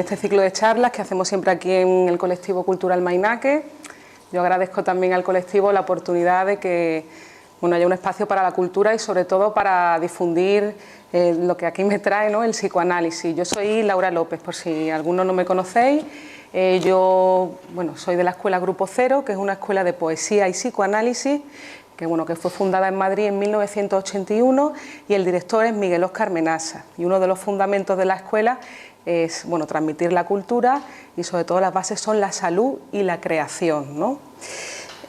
este ciclo de charlas que hacemos siempre aquí en el colectivo cultural Mainaque. Yo agradezco también al colectivo la oportunidad de que haya un espacio para la cultura y sobre todo para difundir lo que aquí me trae, ¿no?, el psicoanálisis. Yo soy Laura López, por si algunos no me conocéis. Yo soy de la Escuela Grupo Cero, que es una escuela de poesía y psicoanálisis, que fue fundada en Madrid en 1981, y el director es Miguel Óscar Menasa. Y uno de los fundamentos de la escuela es transmitir la cultura, y sobre todo las bases son la salud y la creación, ¿no?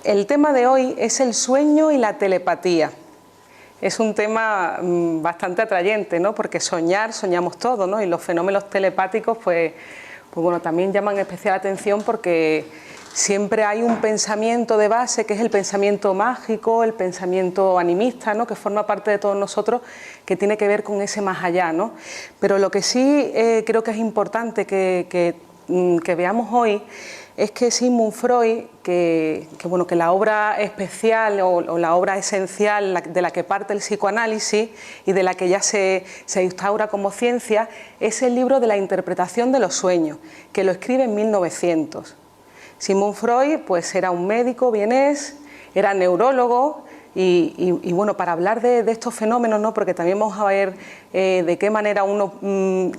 El tema de hoy es el sueño y la telepatía. Es un tema bastante atrayente, ¿no?, porque soñamos todo, ¿no?, y los fenómenos telepáticos también llaman especial atención, porque siempre hay un pensamiento de base, que es el pensamiento mágico, el pensamiento animista, ¿no?, que forma parte de todos nosotros, que tiene que ver con ese más allá, ¿no? Pero lo que sí creo que es importante que veamos hoy es que Sigmund Freud, que la obra especial o la obra esencial de la que parte el psicoanálisis y de la que ya se instaura como ciencia, es el libro de la interpretación de los sueños, que lo escribe en 1900. Sigmund Freud era un médico vienés, era neurólogo, y para hablar de estos fenómenos, ¿no?, porque también vamos a ver de qué manera uno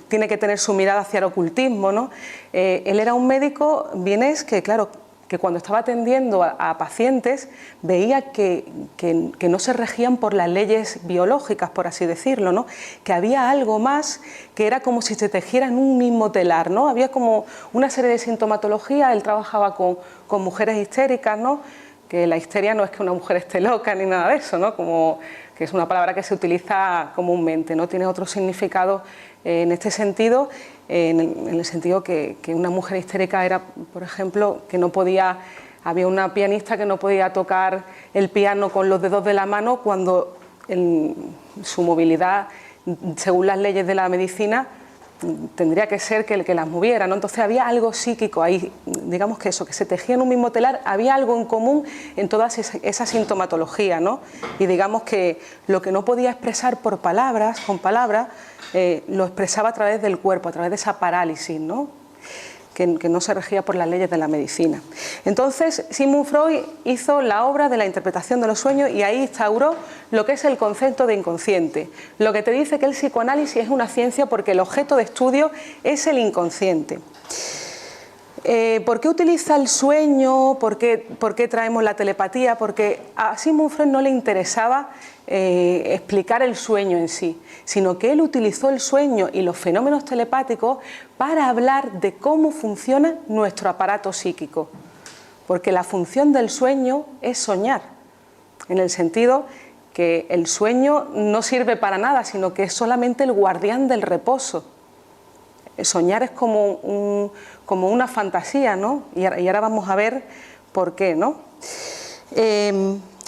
tiene que tener su mirada hacia el ocultismo, ¿no? Él era un médico vienés que, claro, que cuando estaba atendiendo a pacientes veía que no se regían por las leyes biológicas, por así decirlo, ¿no?, que había algo más, que era como si se tejiera en un mismo telar, ¿no? Había como una serie de sintomatología. Él trabajaba con mujeres histéricas, ¿no?, que la histeria no es que una mujer esté loca ni nada de eso, ¿no?, que es una palabra que se utiliza comúnmente, ¿no?, tiene otro significado en este sentido, en el sentido que una mujer histérica era, por ejemplo, que no podía, había una pianista que no podía tocar el piano con los dedos de la mano cuando su movilidad, según las leyes de la medicina, tendría que ser que las moviera, ¿no? Entonces había algo psíquico ahí, digamos que se tejía en un mismo telar, había algo en común en toda esa sintomatología, ¿no? Y digamos que lo que no podía expresar con palabras, lo expresaba a través del cuerpo, a través de esa parálisis, ¿no?, que no se regía por las leyes de la medicina. Entonces, Sigmund Freud hizo la obra de la interpretación de los sueños, y ahí instauró lo que es el concepto de inconsciente, lo que te dice que el psicoanálisis es una ciencia porque el objeto de estudio es el inconsciente. ¿Por qué utiliza el sueño? ¿Por qué traemos la telepatía? Porque a Sigmund Freud no le interesaba explicar el sueño en sí, sino que él utilizó el sueño y los fenómenos telepáticos para hablar de cómo funciona nuestro aparato psíquico. Porque la función del sueño es soñar, en el sentido que el sueño no sirve para nada, sino que es solamente el guardián del reposo. Soñar es como una fantasía, ¿no? Y ahora vamos a ver por qué, ¿no?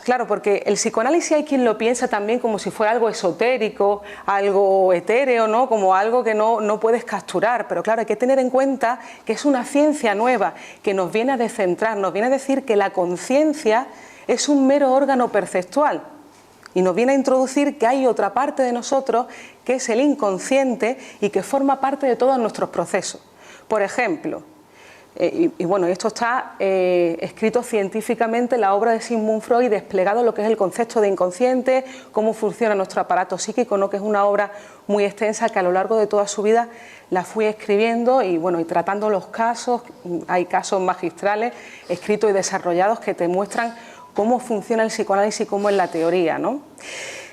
Claro, porque el psicoanálisis hay quien lo piensa también como si fuera algo esotérico, algo etéreo, ¿no?, como algo que no puedes capturar. Pero claro, hay que tener en cuenta que es una ciencia nueva que nos viene a descentrar, nos viene a decir que la conciencia es un mero órgano perceptual. Y nos viene a introducir que hay otra parte de nosotros que es el inconsciente y que forma parte de todos nuestros procesos. Por ejemplo, esto está escrito científicamente en la obra de Sigmund Freud, desplegado lo que es el concepto de inconsciente, cómo funciona nuestro aparato psíquico, ¿no?, que es una obra muy extensa que a lo largo de toda su vida la fui escribiendo y tratando los casos. Hay casos magistrales escritos y desarrollados que te muestran cómo funciona el psicoanálisis, cómo es la teoría, ¿no?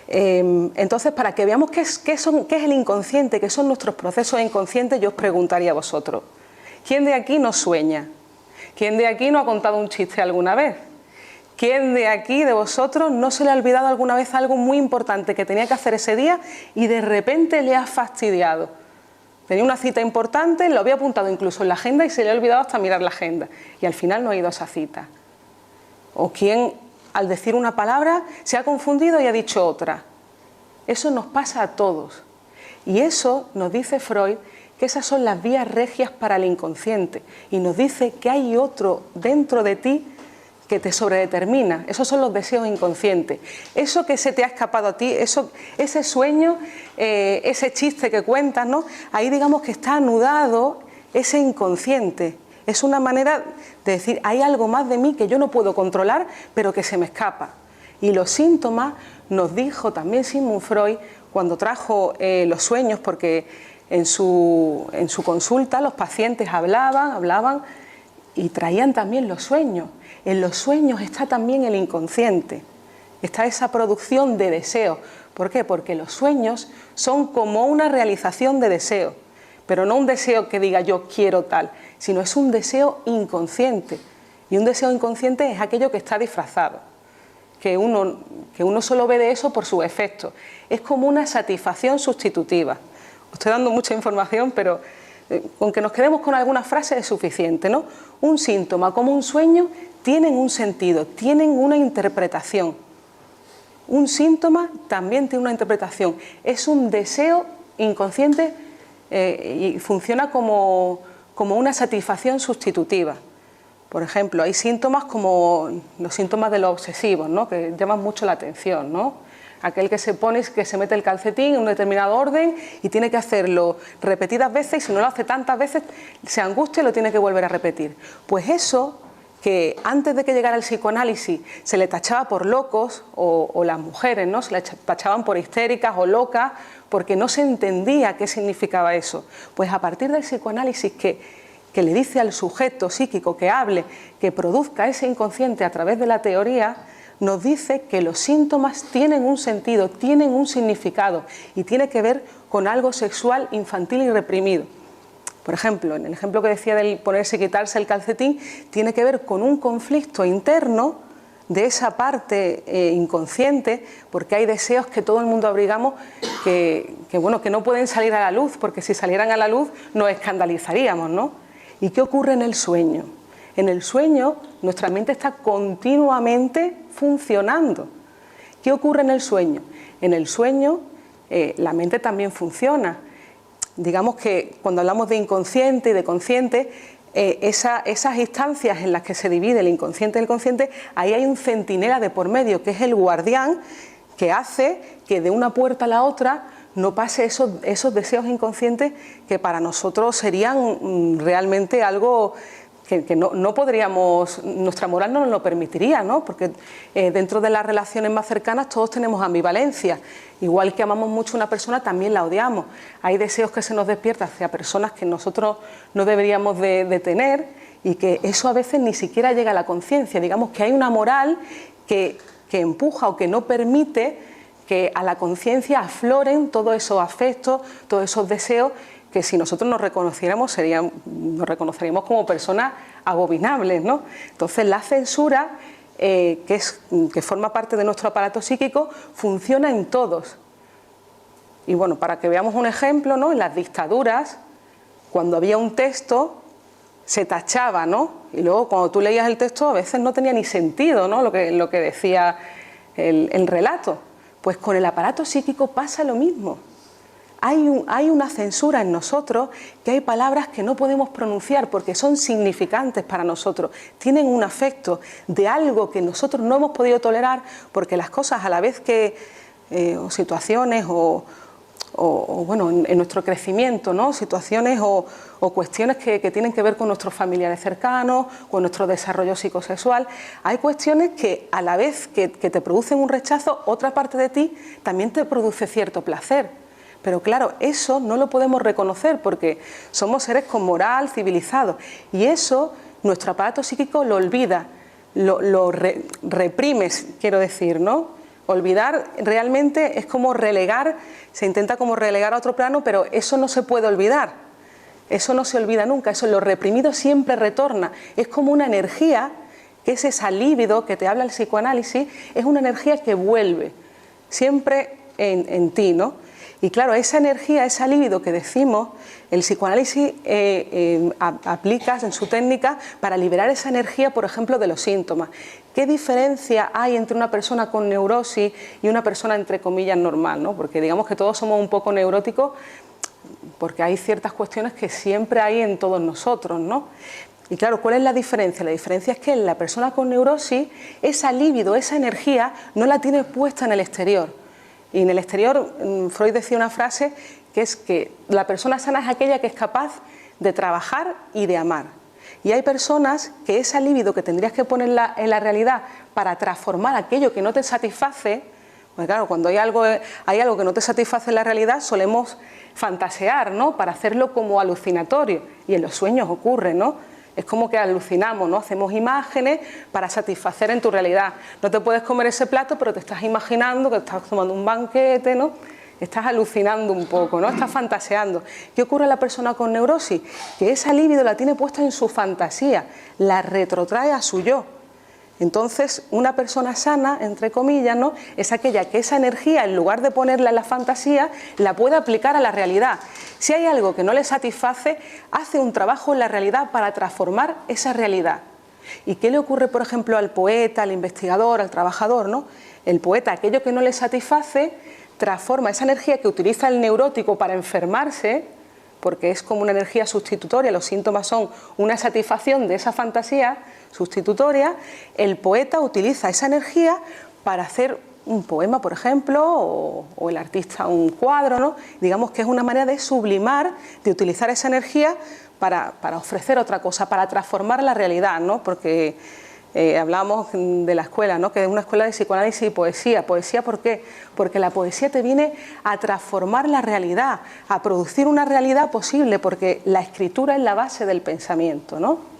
Entonces, para que veamos qué es el inconsciente, qué son nuestros procesos inconscientes, yo os preguntaría a vosotros: ¿quién de aquí no sueña? ¿Quién de aquí no ha contado un chiste alguna vez? ¿Quién de aquí, de vosotros, no se le ha olvidado alguna vez algo muy importante que tenía que hacer ese día y de repente le ha fastidiado? Tenía una cita importante, lo había apuntado incluso en la agenda y se le ha olvidado hasta mirar la agenda y al final no ha ido a esa cita. ¿O quién, al decir una palabra, se ha confundido y ha dicho otra? Eso nos pasa a todos. Y eso nos dice Freud, que esas son las vías regias para el inconsciente. Y nos dice que hay otro dentro de ti que te sobredetermina. Esos son los deseos inconscientes. Eso que se te ha escapado a ti, ese sueño, ese chiste que cuentas, ¿no?, ahí digamos que está anudado ese inconsciente. Es una manera de decir, hay algo más de mí que yo no puedo controlar, pero que se me escapa. Y los síntomas nos dijo también Sigmund Freud cuando trajo los sueños, porque en su consulta los pacientes hablaban y traían también los sueños. En los sueños está también el inconsciente, está esa producción de deseos. ¿Por qué? Porque los sueños son como una realización de deseo, pero no un deseo que diga yo quiero tal, sino es un deseo inconsciente. Y un deseo inconsciente es aquello que está disfrazado, que uno solo ve de eso por su efecto. Es como una satisfacción sustitutiva. Os estoy dando mucha información, pero con que nos quedemos con algunas frases es suficiente, ¿no? Un síntoma como un sueño tienen un sentido, tienen una interpretación. Un síntoma también tiene una interpretación. Es un deseo inconsciente y funciona como una satisfacción sustitutiva. Por ejemplo, hay síntomas como los síntomas de los obsesivos, ¿no? Que llaman mucho la atención, ¿no? Aquel que se mete el calcetín en un determinado orden y tiene que hacerlo repetidas veces, y si no lo hace tantas veces se angustia y lo tiene que volver a repetir. Pues eso, que antes de que llegara el psicoanálisis se le tachaba por locos, o las mujeres, ¿no? Se le tachaban por histéricas o locas porque no se entendía qué significaba eso. Pues a partir del psicoanálisis que le dice al sujeto psíquico que hable, que produzca ese inconsciente a través de la teoría, nos dice que los síntomas tienen un sentido, tienen un significado y tiene que ver con algo sexual, infantil y reprimido. Por ejemplo, en el ejemplo que decía del ponerse y quitarse el calcetín, tiene que ver con un conflicto interno de esa parte inconsciente, porque hay deseos que todo el mundo abrigamos que no pueden salir a la luz, porque si salieran a la luz nos escandalizaríamos, ¿no? ¿Y qué ocurre en el sueño? En el sueño nuestra mente está continuamente funcionando. ¿Qué ocurre en el sueño? En el sueño la mente también funciona. Digamos que cuando hablamos de inconsciente y de consciente, esas instancias en las que se divide el inconsciente y el consciente, ahí hay un centinela de por medio, que es el guardián, que hace que de una puerta a la otra no pase esos deseos inconscientes que para nosotros serían realmente algo que no podríamos, nuestra moral no nos lo permitiría, ¿no? Porque dentro de las relaciones más cercanas todos tenemos ambivalencia. Igual que amamos mucho a una persona, también la odiamos. Hay deseos que se nos despiertan hacia personas que nosotros no deberíamos de tener, y que eso a veces ni siquiera llega a la conciencia. Digamos que hay una moral que empuja o que no permite que a la conciencia afloren todos esos afectos, todos esos deseos, que si nosotros nos reconoceríamos como personas abominables, ¿no? Entonces la censura, que forma parte de nuestro aparato psíquico, funciona en todos. Y bueno, para que veamos un ejemplo, ¿no? En las dictaduras, cuando había un texto, se tachaba, ¿no? Y luego cuando tú leías el texto a veces no tenía ni sentido, ¿no? Lo que decía el relato. Pues con el aparato psíquico pasa lo mismo. Hay una censura en nosotros, que hay palabras que no podemos pronunciar porque son significantes para nosotros, tienen un afecto de algo que nosotros no hemos podido tolerar, porque las cosas a la vez que, o situaciones o bueno, en nuestro crecimiento, ¿no? Situaciones o cuestiones que tienen que ver con nuestros familiares cercanos, con nuestro desarrollo psicosexual, hay cuestiones que a la vez que te producen un rechazo, otra parte de ti también te produce cierto placer. Pero claro, eso no lo podemos reconocer porque somos seres con moral, civilizados, y eso nuestro aparato psíquico lo olvida, lo reprime, quiero decir, ¿no? Olvidar realmente es como relegar, se intenta como relegar a otro plano, pero eso no se puede olvidar, eso no se olvida nunca, eso lo reprimido siempre retorna, es como una energía, que es esa libido que te habla el psicoanálisis, es una energía que vuelve siempre en ti, ¿no? Y claro, esa energía, esa libido que decimos, el psicoanálisis aplica en su técnica para liberar esa energía, por ejemplo, de los síntomas. ¿Qué diferencia hay entre una persona con neurosis y una persona, entre comillas, normal, ¿no? Porque digamos que todos somos un poco neuróticos, porque hay ciertas cuestiones que siempre hay en todos nosotros, ¿no? Y claro, ¿cuál es la diferencia? La diferencia es que en la persona con neurosis, esa libido, esa energía, no la tiene puesta en el exterior. Y en el exterior, Freud decía una frase que es que la persona sana es aquella que es capaz de trabajar y de amar. Y hay personas que esa libido que tendrías que poner en la realidad para transformar aquello que no te satisface, pues claro, cuando hay algo que no te satisface en la realidad, solemos fantasear, ¿no?, para hacerlo como alucinatorio, y en los sueños ocurre, ¿no? Es como que alucinamos, ¿no? Hacemos imágenes para satisfacer en tu realidad. No te puedes comer ese plato, pero te estás imaginando que estás tomando un banquete, ¿no? Estás alucinando un poco, ¿no? Estás fantaseando. ¿Qué ocurre a la persona con neurosis? Que esa libido la tiene puesta en su fantasía, la retrotrae a su yo. Entonces, una persona sana, entre comillas, ¿no?, es aquella que esa energía, en lugar de ponerla en la fantasía, la puede aplicar a la realidad. Si hay algo que no le satisface, hace un trabajo en la realidad para transformar esa realidad. ¿Y qué le ocurre, por ejemplo, al poeta, al investigador, al trabajador, ¿no? El poeta, aquello que no le satisface, transforma esa energía que utiliza el neurótico para enfermarse, porque es como una energía sustitutoria, los síntomas son una satisfacción de esa fantasía sustitutoria. El poeta utiliza esa energía para hacer un poema, por ejemplo, o el artista un cuadro, ¿no? Digamos que es una manera de sublimar, de utilizar esa energía para ofrecer otra cosa, para transformar la realidad, ¿no? Porque hablamos de la escuela, ¿no?, que es una escuela de psicoanálisis y poesía. ¿Poesía por qué? Porque la poesía te viene a transformar la realidad, a producir una realidad posible, porque la escritura es la base del pensamiento, ¿no?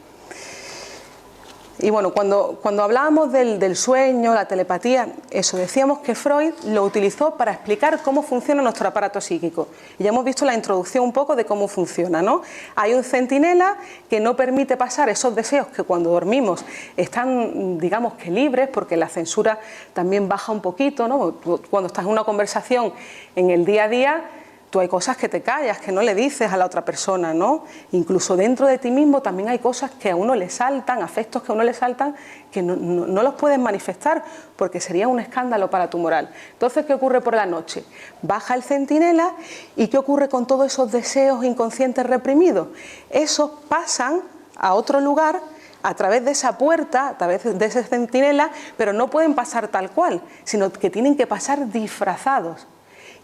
Y bueno, cuando hablábamos del sueño, la telepatía, eso, decíamos que Freud lo utilizó para explicar cómo funciona nuestro aparato psíquico. Y ya hemos visto la introducción un poco de cómo funciona, ¿no? Hay un centinela que no permite pasar esos deseos que cuando dormimos están, digamos que libres, porque la censura también baja un poquito, ¿no? Cuando estás en una conversación en el día a día, tú hay cosas que te callas, que no le dices a la otra persona, ¿no? Incluso dentro de ti mismo también hay cosas que a uno le saltan, afectos que a uno le saltan, que no los puedes manifestar porque sería un escándalo para tu moral. Entonces, ¿qué ocurre por la noche? Baja el centinela y ¿qué ocurre con todos esos deseos inconscientes reprimidos? Esos pasan a otro lugar a través de esa puerta, a través de ese centinela, pero no pueden pasar tal cual, sino que tienen que pasar disfrazados.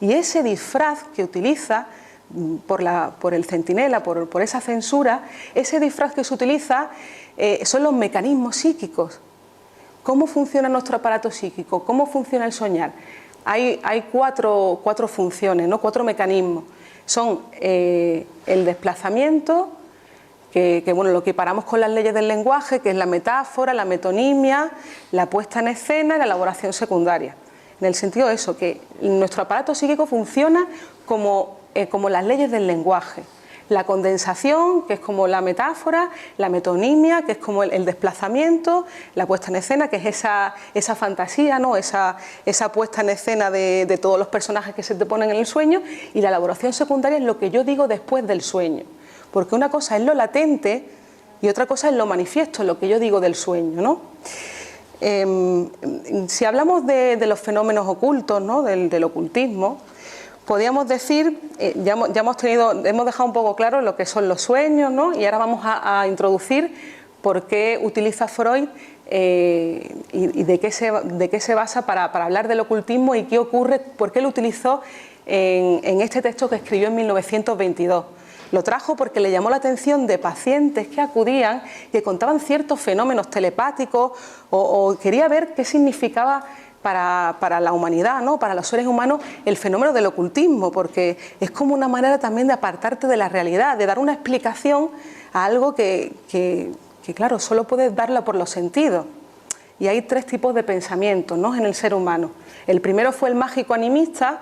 Y ese disfraz que utiliza por el centinela, por esa censura, ese disfraz que se utiliza son los mecanismos psíquicos. ¿Cómo funciona nuestro aparato psíquico? ¿Cómo funciona el soñar? Hay cuatro funciones, ¿no?, 4 mecanismos. Son el desplazamiento, que bueno, lo equiparamos con las leyes del lenguaje, que es la metáfora, la metonimia, la puesta en escena y la elaboración secundaria. En el sentido de eso, que nuestro aparato psíquico funciona como las leyes del lenguaje. La condensación, que es como la metáfora, la metonimia, que es como el desplazamiento, la puesta en escena, que es esa fantasía, ¿no?, esa puesta en escena de todos los personajes que se te ponen en el sueño, y la elaboración secundaria es lo que yo digo después del sueño. Porque una cosa es lo latente y otra cosa es lo manifiesto, lo que yo digo del sueño, ¿no? Si hablamos de los fenómenos ocultos, ¿no?, del ocultismo, podríamos decir, ya hemos dejado un poco claro lo que son los sueños, ¿no?, y ahora vamos a introducir por qué utiliza Freud y de qué se basa para hablar del ocultismo y qué ocurre, por qué lo utilizó en este texto que escribió en 1922. Lo trajo porque le llamó la atención de pacientes que acudían, que contaban ciertos fenómenos telepáticos o quería ver qué significaba para la humanidad, ¿no?, para los seres humanos, el fenómeno del ocultismo, porque es como una manera también de apartarte de la realidad, de dar una explicación a algo que claro, solo puedes darla por los sentidos. Y hay 3 tipos de pensamientos, ¿no?, en el ser humano. El primero fue el mágico animista,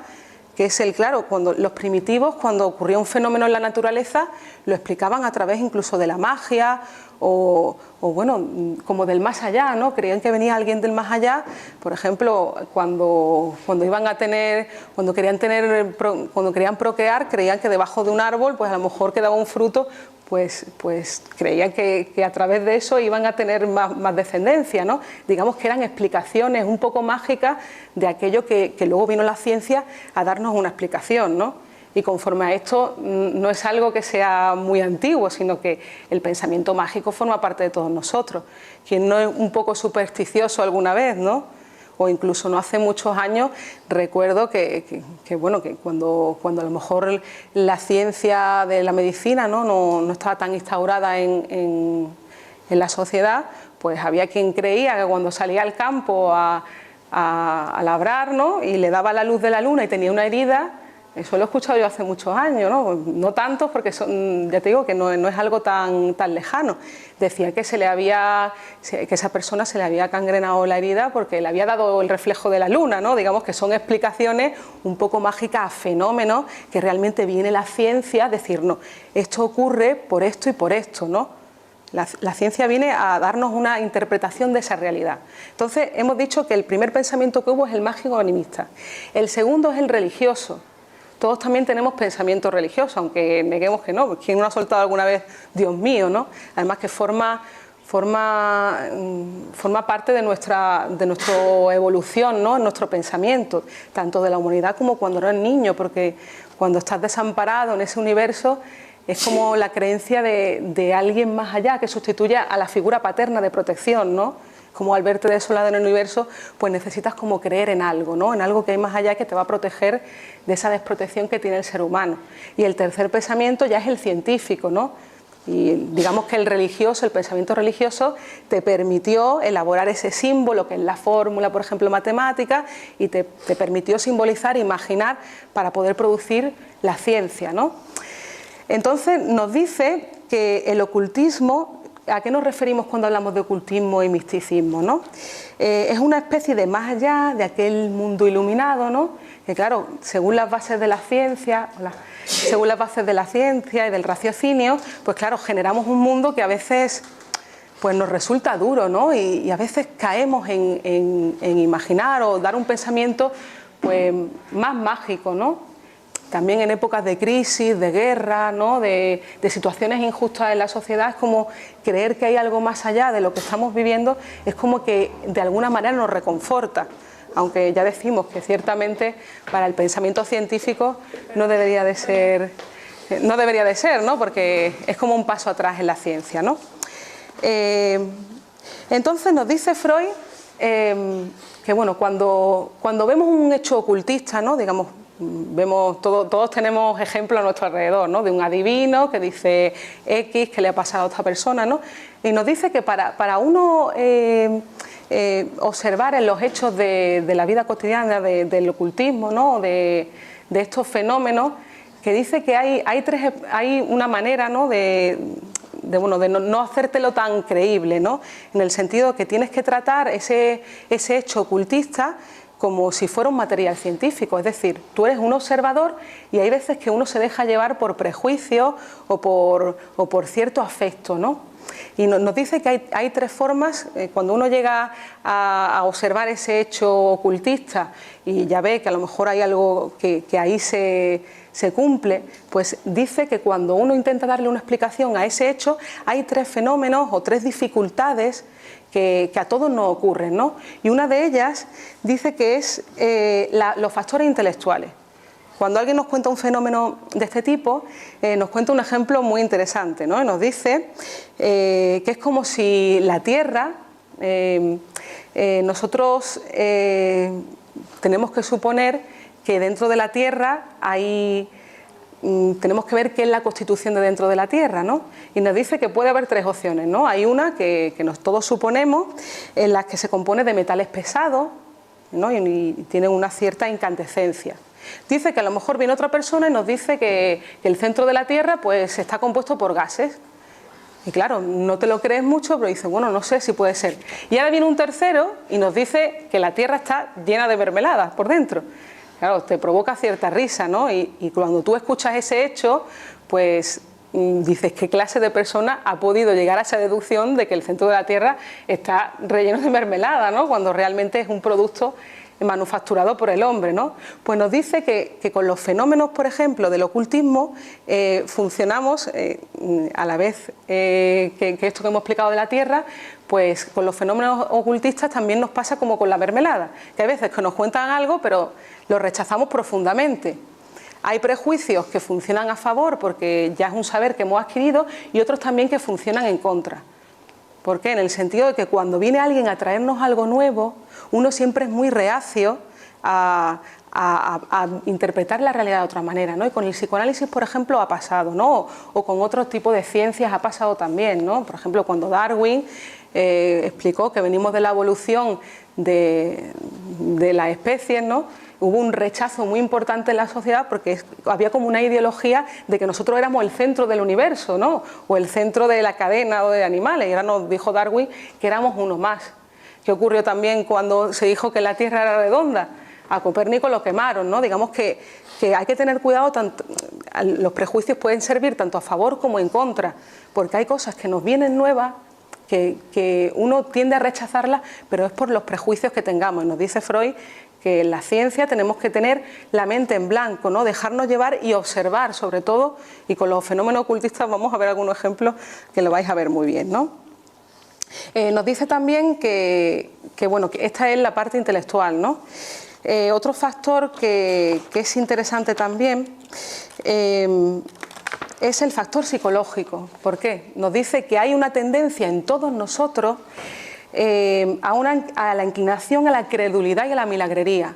que es cuando los primitivos, cuando ocurría un fenómeno en la naturaleza, lo explicaban a través incluso de la magia o bueno, como del más allá, ¿no? Creían que venía alguien del más allá, por ejemplo, cuando querían procrear, creían que debajo de un árbol, pues a lo mejor quedaba un fruto, pues creían que a través de eso iban a tener más descendencia, ¿no? Digamos que eran explicaciones un poco mágicas de aquello que luego vino la ciencia a darnos una explicación, ¿no? Y conforme a esto no es algo que sea muy antiguo, sino que el pensamiento mágico forma parte de todos nosotros. Quien no es un poco supersticioso alguna vez, ¿no?, o incluso no hace muchos años, recuerdo que cuando a lo mejor la ciencia de la medicina no estaba tan instaurada en la sociedad, pues había quien creía que cuando salía al campo a labrar, ¿no?, y le daba la luz de la luna y tenía una herida. Eso lo he escuchado yo hace muchos años, no tantos, porque ya te digo que no es algo tan lejano. Decía que esa persona se le había gangrenado la herida porque le había dado el reflejo de la luna, ¿no? Digamos que son explicaciones un poco mágicas a fenómenos que realmente viene la ciencia a decirnos, esto ocurre por esto y por esto, ¿no? La ciencia viene a darnos una interpretación de esa realidad. Entonces, hemos dicho que el primer pensamiento que hubo es el mágico animista. El segundo es el religioso. Todos también tenemos pensamiento religioso, aunque neguemos que no. ¿Quién no ha soltado alguna vez Dios mío, no? Además que forma parte de nuestra evolución, ¿no?, en nuestro pensamiento, tanto de la humanidad como cuando eres niño, porque cuando estás desamparado en ese universo es como la creencia de alguien más allá que sustituye a la figura paterna de protección, ¿no? Como al verte desolado en el universo, pues necesitas como creer en algo, ¿no?, en algo que hay más allá que te va a proteger de esa desprotección que tiene el ser humano. Y el tercer pensamiento ya es el científico, ¿no? Y digamos que el pensamiento religioso te permitió elaborar ese símbolo que es la fórmula, por ejemplo, matemática, y te permitió simbolizar, imaginar para poder producir la ciencia, ¿no? Entonces nos dice que el ocultismo, ¿a qué nos referimos cuando hablamos de ocultismo y misticismo, ¿no? Es una especie de más allá de aquel mundo iluminado, ¿no? Que claro, según las bases de la ciencia, y del raciocinio, pues claro, generamos un mundo que a veces pues nos resulta duro, ¿no? Y a veces caemos en imaginar o dar un pensamiento pues más mágico, ¿no? También en épocas de crisis, de guerra, ¿no?, de situaciones injustas en la sociedad, es como creer que hay algo más allá de lo que estamos viviendo, es como que de alguna manera nos reconforta, aunque ya decimos que ciertamente para el pensamiento científico no debería de ser, ¿no?, porque es como un paso atrás en la ciencia, ¿no? Entonces nos dice Freud que bueno, cuando vemos un hecho ocultista, ¿no?, digamos, todos tenemos ejemplos a nuestro alrededor, ¿no?, de un adivino que dice X que le ha pasado a otra persona, ¿no? Y nos dice que para uno observar en los hechos de la vida cotidiana del ocultismo, ¿no?, de estos fenómenos, que dice que hay una manera, ¿no?, de no hacértelo tan creíble, ¿no?, en el sentido que tienes que tratar ese hecho ocultista como si fuera un material científico, es decir, tú eres un observador y hay veces que uno se deja llevar por prejuicios o por cierto afecto, ¿no? Y nos dice que hay tres formas, cuando uno llega a observar ese hecho ocultista y ya ve que a lo mejor hay algo que ahí se cumple, pues dice que cuando uno intenta darle una explicación a ese hecho, hay tres fenómenos o tres dificultades que a todos nos ocurren, ¿no? Y una de ellas dice que es los factores intelectuales. Cuando alguien nos cuenta un fenómeno de este tipo, nos cuenta un ejemplo muy interesante, ¿no? Nos dice que es como si la Tierra, nosotros tenemos que suponer que dentro de la Tierra tenemos que ver qué es la constitución de dentro de la Tierra, ¿no? Y nos dice que puede haber tres opciones, ¿no? Hay una que todos suponemos, en la que se compone de metales pesados, ¿no?, y tienen una cierta incandescencia. Dice que a lo mejor viene otra persona y nos dice que el centro de la Tierra pues está compuesto por gases. Y claro, no te lo crees mucho, pero dices, bueno, no sé si puede ser. Y ahora viene un tercero y nos dice que la Tierra está llena de mermeladas por dentro. Claro, te provoca cierta risa, ¿no? Y cuando tú escuchas ese hecho, pues dices, ¿qué clase de persona ha podido llegar a esa deducción de que el centro de la Tierra está relleno de mermelada, ¿no?, cuando realmente es un producto manufacturado por el hombre, ¿no? Pues nos dice que con los fenómenos, por ejemplo, del ocultismo, funcionamos a la vez que esto que hemos explicado de la Tierra, pues con los fenómenos ocultistas también nos pasa como con la mermelada, que hay veces que nos cuentan algo, pero lo rechazamos profundamente. Hay prejuicios que funcionan a favor porque ya es un saber que hemos adquirido y otros también que funcionan en contra. ¿Por qué? En el sentido de que cuando viene alguien a traernos algo nuevo, uno siempre es muy reacio a interpretar la realidad de otra manera, ¿no? Y con el psicoanálisis, por ejemplo, ha pasado, ¿no? O con otro tipo de ciencias ha pasado también, ¿no? Por ejemplo, cuando Darwin explicó que venimos de la evolución de las especies, ¿no? Hubo un rechazo muy importante en la sociedad porque había como una ideología de que nosotros éramos el centro del universo, ¿no? O el centro de la cadena de animales, y ahora nos dijo Darwin que éramos uno más. ¿Qué ocurrió también cuando se dijo que la Tierra era redonda? A Copérnico lo quemaron, ¿no? Digamos que hay que tener cuidado, los prejuicios pueden servir tanto a favor como en contra, porque hay cosas que nos vienen nuevas, que uno tiende a rechazarlas, pero es por los prejuicios que tengamos. Nos dice Freud que en la ciencia tenemos que tener la mente en blanco, ¿no? Dejarnos llevar y observar, sobre todo, y con los fenómenos ocultistas vamos a ver algunos ejemplos que lo vais a ver muy bien, ¿no? Nos dice también que esta es la parte intelectual, ¿no? Otro factor que es interesante también es el factor psicológico. ¿Por qué? Nos dice que hay una tendencia en todos nosotros a la inclinación a la credulidad y a la milagrería.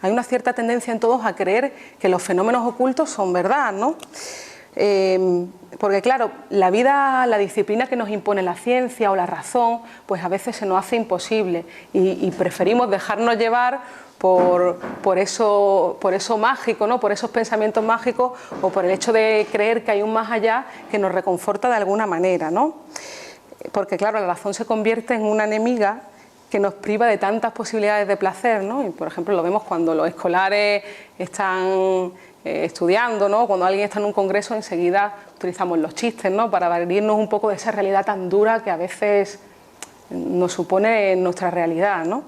Hay una cierta tendencia en todos a creer que los fenómenos ocultos son verdad, ¿no? Porque claro, la disciplina que nos impone la ciencia o la razón, pues a veces se nos hace imposible y preferimos dejarnos llevar por eso mágico, ¿no? Por esos pensamientos mágicos o por el hecho de creer que hay un más allá que nos reconforta de alguna manera, ¿no? Porque claro, la razón se convierte en una enemiga que nos priva de tantas posibilidades de placer, ¿no? Y por ejemplo lo vemos cuando los escolares están estudiando, ¿no? Cuando alguien está en un congreso, enseguida utilizamos los chistes, ¿no? Para evadirnos un poco de esa realidad tan dura que a veces nos supone nuestra realidad, ¿no?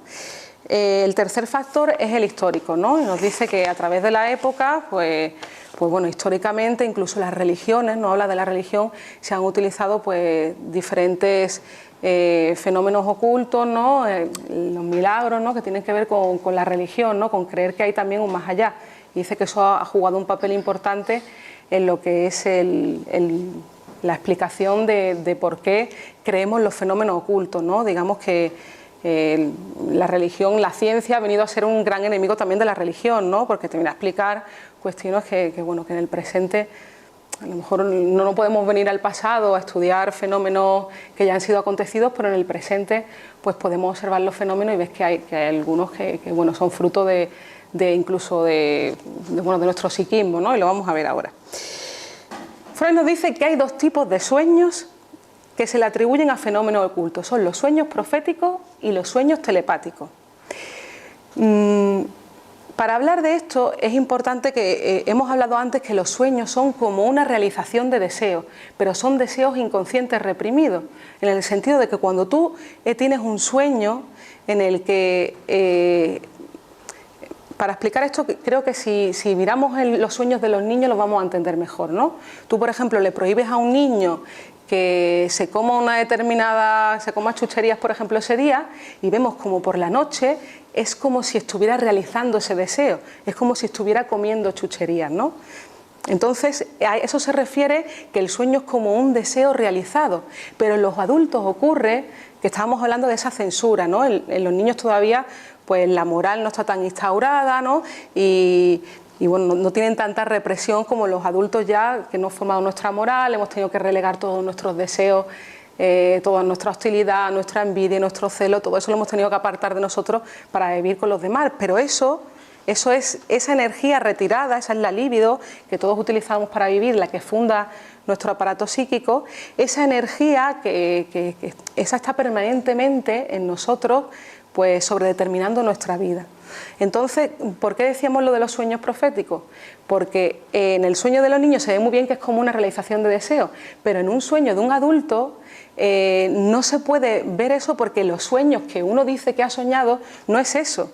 El tercer factor es el histórico, ¿no? Y nos dice que a través de la época, pues bueno, históricamente incluso las religiones, no habla de la religión, se han utilizado pues diferentes fenómenos ocultos, ¿no? Los milagros, ¿no? Que tienen que ver con la religión, ¿no? Con creer que hay también un más allá. Y dice que eso ha jugado un papel importante en lo que es la explicación de por qué creemos los fenómenos ocultos, ¿no? Digamos que la religión, la ciencia ha venido a ser un gran enemigo también de la religión, ¿no? Porque te viene a explicar cuestiones que en el presente a lo mejor no podemos venir al pasado a estudiar fenómenos que ya han sido acontecidos, pero en el presente pues podemos observar los fenómenos y ves que hay algunos que son fruto incluso de nuestro psiquismo, ¿no? Y lo vamos a ver ahora. Freud nos dice que hay dos tipos de sueños que se le atribuyen a fenómenos ocultos. Son los sueños proféticos y los sueños telepáticos. Para hablar de esto es importante que hemos hablado antes que los sueños son como una realización de deseos, pero son deseos inconscientes reprimidos, en el sentido de que cuando tú tienes un sueño en el que... Para explicar esto, creo que si miramos los sueños de los niños los vamos a entender mejor, ¿no? Tú, por ejemplo, le prohíbes a un niño que se coma chucherías, por ejemplo, ese día, y vemos como por la noche es como si estuviera realizando ese deseo, es como si estuviera comiendo chucherías, ¿no? Entonces, a eso se refiere que el sueño es como un deseo realizado, pero en los adultos ocurre que estábamos hablando de esa censura, ¿no? En los niños todavía pues la moral no está tan instaurada, ¿no? Y bueno, no tienen tanta represión como los adultos ya, que hemos formado nuestra moral, hemos tenido que relegar todos nuestros deseos, toda nuestra hostilidad, nuestra envidia, nuestro celo, todo eso lo hemos tenido que apartar de nosotros para vivir con los demás, pero eso es esa energía retirada, esa es la libido que todos utilizamos para vivir, la que funda nuestro aparato psíquico, esa energía esa está permanentemente en nosotros, pues sobredeterminando nuestra vida. Entonces, ¿por qué decíamos lo de los sueños proféticos? Porque en el sueño de los niños se ve muy bien que es como una realización de deseos, pero en un sueño de un adulto no se puede ver eso porque los sueños que uno dice que ha soñado no es eso.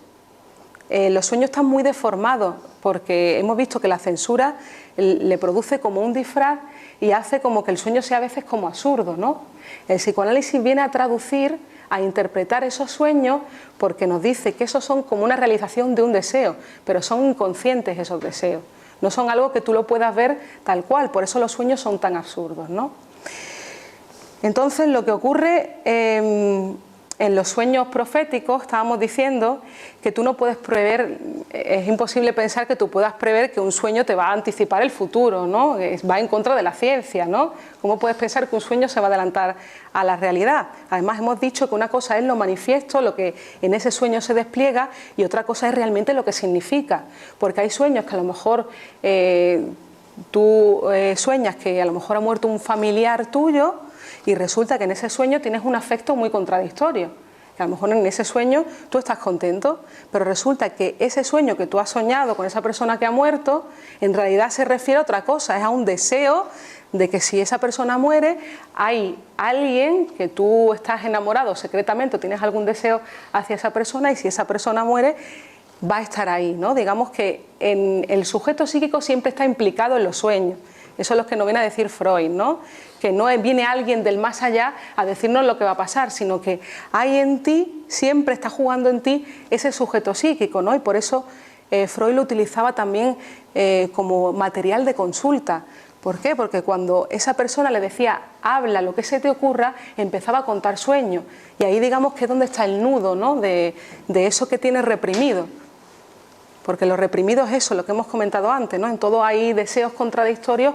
Los sueños están muy deformados porque hemos visto que la censura le produce como un disfraz y hace como que el sueño sea a veces como absurdo, ¿no? El psicoanálisis viene a traducir, a interpretar esos sueños porque nos dice que esos son como una realización de un deseo, pero son inconscientes esos deseos, no son algo que tú lo puedas ver tal cual, por eso los sueños son tan absurdos, ¿no? Entonces, lo que ocurre en los sueños proféticos, estábamos diciendo que tú no puedes prever, es imposible pensar que tú puedas prever que un sueño te va a anticipar el futuro, ¿no? Va en contra de la ciencia, ¿no? ¿Cómo puedes pensar que un sueño se va a adelantar a la realidad? Además, hemos dicho que una cosa es lo manifiesto, lo que en ese sueño se despliega, y otra cosa es realmente lo que significa, porque hay sueños que a lo mejor tú sueñas que a lo mejor ha muerto un familiar tuyo, y resulta que en ese sueño tienes un afecto muy contradictorio, que a lo mejor en ese sueño tú estás contento, pero resulta que ese sueño que tú has soñado con esa persona que ha muerto, en realidad se refiere a otra cosa, es a un deseo de que si esa persona muere, hay alguien que tú estás enamorado secretamente o tienes algún deseo hacia esa persona, y si esa persona muere, va a estar ahí, ¿no? Digamos que el sujeto psíquico siempre está implicado en los sueños. Eso es lo que nos viene a decir Freud, ¿no? Que no viene alguien del más allá a decirnos lo que va a pasar, sino que hay en ti, siempre está jugando en ti ese sujeto psíquico, ¿no? Y por eso Freud lo utilizaba también como material de consulta. ¿Por qué? Porque cuando esa persona le decía, habla lo que se te ocurra, empezaba a contar sueños. Y ahí digamos que es donde está el nudo, ¿no? de eso que tienes reprimido. Porque lo reprimido es eso, lo que hemos comentado antes, ¿no? En todo hay deseos contradictorios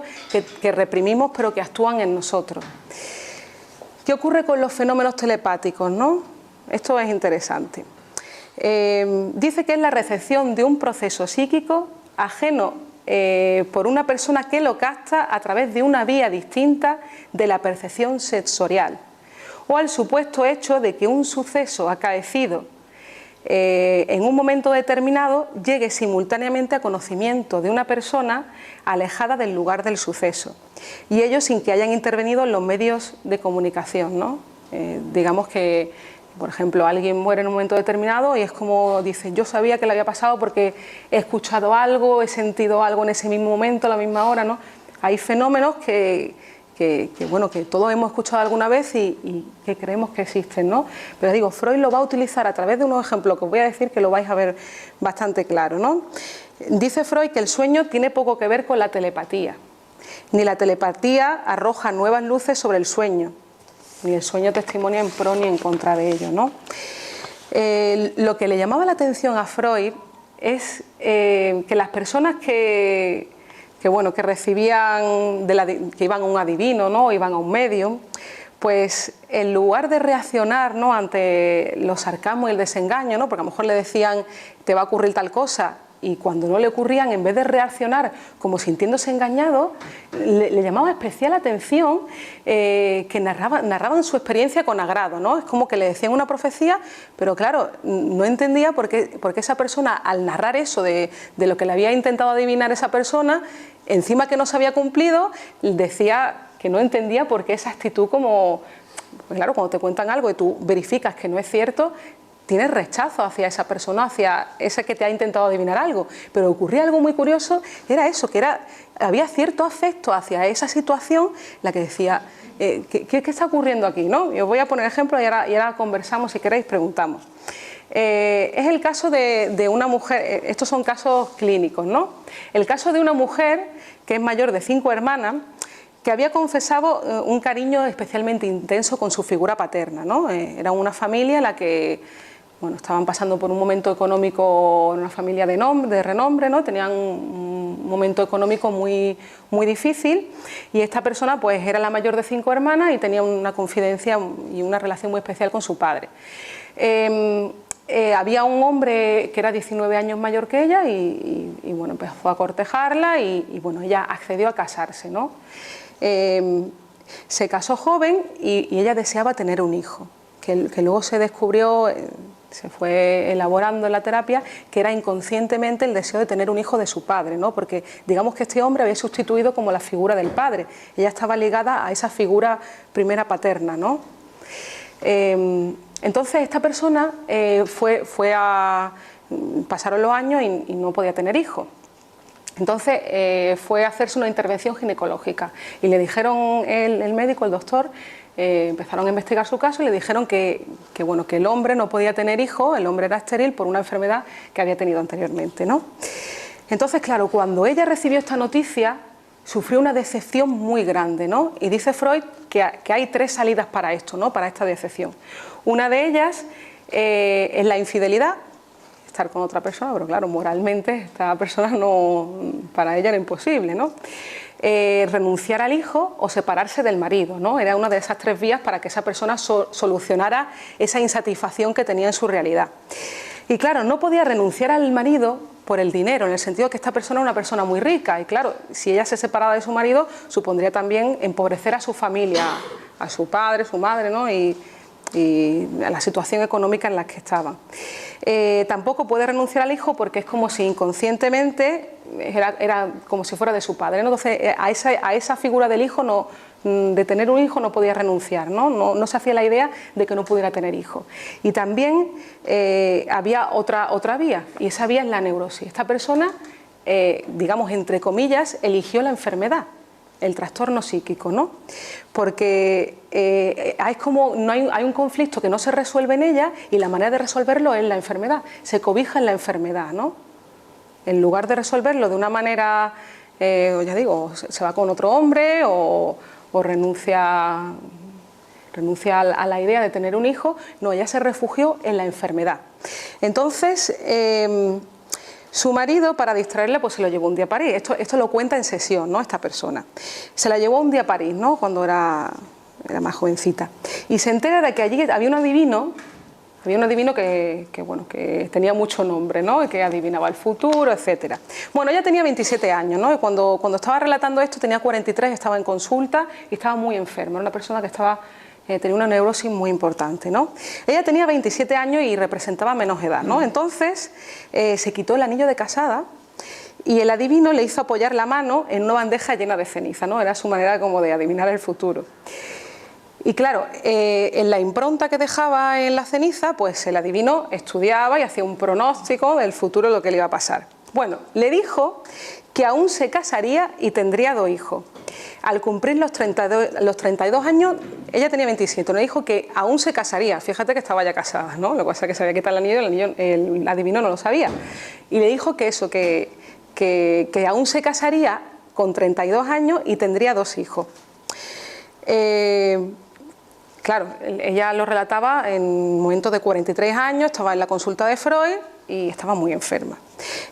que reprimimos, pero que actúan en nosotros. ¿Qué ocurre con los fenómenos telepáticos, no? Esto es interesante. Dice que es la recepción de un proceso psíquico ajeno por una persona que lo capta a través de una vía distinta de la percepción sensorial, o al supuesto hecho de que un suceso acaecido en un momento determinado llegue simultáneamente a conocimiento de una persona alejada del lugar del suceso, y ello sin que hayan intervenido en los medios de comunicación, ¿no? Digamos que, por ejemplo, alguien muere en un momento determinado y es como dice, yo sabía que le había pasado porque he escuchado algo, he sentido algo en ese mismo momento, a la misma hora, ¿no? Hay fenómenos que todos hemos escuchado alguna vez y que creemos que existen, ¿no? Pero digo, Freud lo va a utilizar a través de unos ejemplos que os voy a decir que lo vais a ver bastante claro, ¿no? Dice Freud que el sueño tiene poco que ver con la telepatía. Ni la telepatía arroja nuevas luces sobre el sueño, ni el sueño testimonia en pro ni en contra de ello, ¿no? Lo que le llamaba la atención a Freud es que las personas que recibían, que iban a un adivino, ¿no? O iban a un medium, pues en lugar de reaccionar, ¿no? Ante los sarcasmos y el desengaño, ¿no? Porque a lo mejor le decían te va a ocurrir tal cosa, y cuando no le ocurrían, en vez de reaccionar como sintiéndose engañado, le llamaba especial atención que narraban su experiencia con agrado, ¿no? Es como que le decían una profecía, pero claro, no entendía por qué esa persona, al narrar eso de lo que le había intentado adivinar esa persona, encima que no se había cumplido, decía que no entendía por qué esa actitud como... Pues claro, cuando te cuentan algo y tú verificas que no es cierto, tienes rechazo hacia esa persona, hacia ese que te ha intentado adivinar algo. Pero ocurría algo muy curioso, era eso, que había cierto afecto hacia esa situación, la que decía, ¿qué está ocurriendo aquí, ¿no? Yo os voy a poner ejemplos y ahora conversamos, si queréis, preguntamos. Es el caso de una mujer, estos son casos clínicos, ¿no? El caso de una mujer que es mayor de 5 hermanas, que había confesado un cariño especialmente intenso con su figura paterna, ¿no? Era una familia en la que, bueno, estaban pasando por un momento económico, una familia de renombre, ¿no? Tenían un momento económico muy, muy difícil, y esta persona pues era la mayor de 5 hermanas y tenía una confidencia y una relación muy especial con su padre. Había un hombre que era 19 años mayor que ella y bueno, empezó a cortejarla y bueno, ella accedió a casarse, ¿no? Se casó joven y ella deseaba tener un hijo, que luego se descubrió, se fue elaborando en la terapia, que era inconscientemente el deseo de tener un hijo de su padre, ¿no? Porque digamos que este hombre había sustituido como la figura del padre, ella estaba ligada a esa figura primera paterna, ¿no? Entonces esta persona pasaron los años y no podía tener hijos. Entonces fue a hacerse una intervención ginecológica y le dijeron el médico, el doctor, empezaron a investigar su caso y le dijeron que el hombre no podía tener hijos, el hombre era estéril por una enfermedad que había tenido anteriormente, ¿no? Entonces, claro, cuando ella recibió esta noticia, sufrió una decepción muy grande, ¿no? Y dice Freud que hay 3 salidas para esto, ¿no? Para esta decepción. Una de ellas es la infidelidad, estar con otra persona, pero claro, moralmente esta persona no, para ella era imposible, ¿no? Renunciar al hijo o separarse del marido, ¿no? Era una de esas 3 vías para que esa persona solucionara esa insatisfacción que tenía en su realidad. Y claro, no podía renunciar al marido por el dinero, en el sentido que esta persona es una persona muy rica y claro, si ella se separaba de su marido, supondría también empobrecer a su familia, a su padre, su madre, ¿no? Y a la situación económica en la que estaban. Tampoco puede renunciar al hijo porque es como si inconscientemente era como si fuera de su padre, ¿no? Entonces a esa figura del hijo de tener un hijo no podía renunciar, no se hacía la idea de que no pudiera tener hijos. Y también había otra vía, y esa vía es la neurosis. Esta persona, digamos entre comillas, eligió la enfermedad, el trastorno psíquico, ¿no? Porque es como hay un conflicto que no se resuelve en ella y la manera de resolverlo es la enfermedad, se cobija en la enfermedad, ¿no? En lugar de resolverlo de una manera, ya digo, se va con otro hombre o renuncia a la idea de tener un hijo, no, ella se refugió en la enfermedad. Entonces, su marido, para distraerla, pues se lo llevó un día a París. Esto lo cuenta en sesión, ¿no? Esta persona. Se la llevó un día a París, ¿no? Cuando era más jovencita. Y se entera de que allí había un adivino que tenía mucho nombre, ¿no? Que adivinaba el futuro, etcétera. Bueno, ella tenía 27 años, ¿no? Y cuando estaba relatando esto tenía 43, estaba en consulta y estaba muy enferma. Era una persona que tenía una neurosis muy importante, ¿no? Ella tenía 27 años y representaba menos edad, ¿no? Entonces se quitó el anillo de casada y el adivino le hizo apoyar la mano en una bandeja llena de ceniza, ¿no? Era su manera como de adivinar el futuro. Y claro, en la impronta que dejaba en la ceniza, pues el adivino estudiaba y hacía un pronóstico del futuro de lo que le iba a pasar. Bueno, le dijo que aún se casaría y tendría 2 hijos. Al cumplir los 32 años, ella tenía 27, le dijo que aún se casaría. Fíjate que estaba ya casada, ¿no? Lo que pasa es que se había quitado el anillo, el adivino no lo sabía. Y le dijo que eso, que aún se casaría con 32 años y tendría 2 hijos. Claro, ella lo relataba en un momento de 43 años, estaba en la consulta de Freud y estaba muy enferma.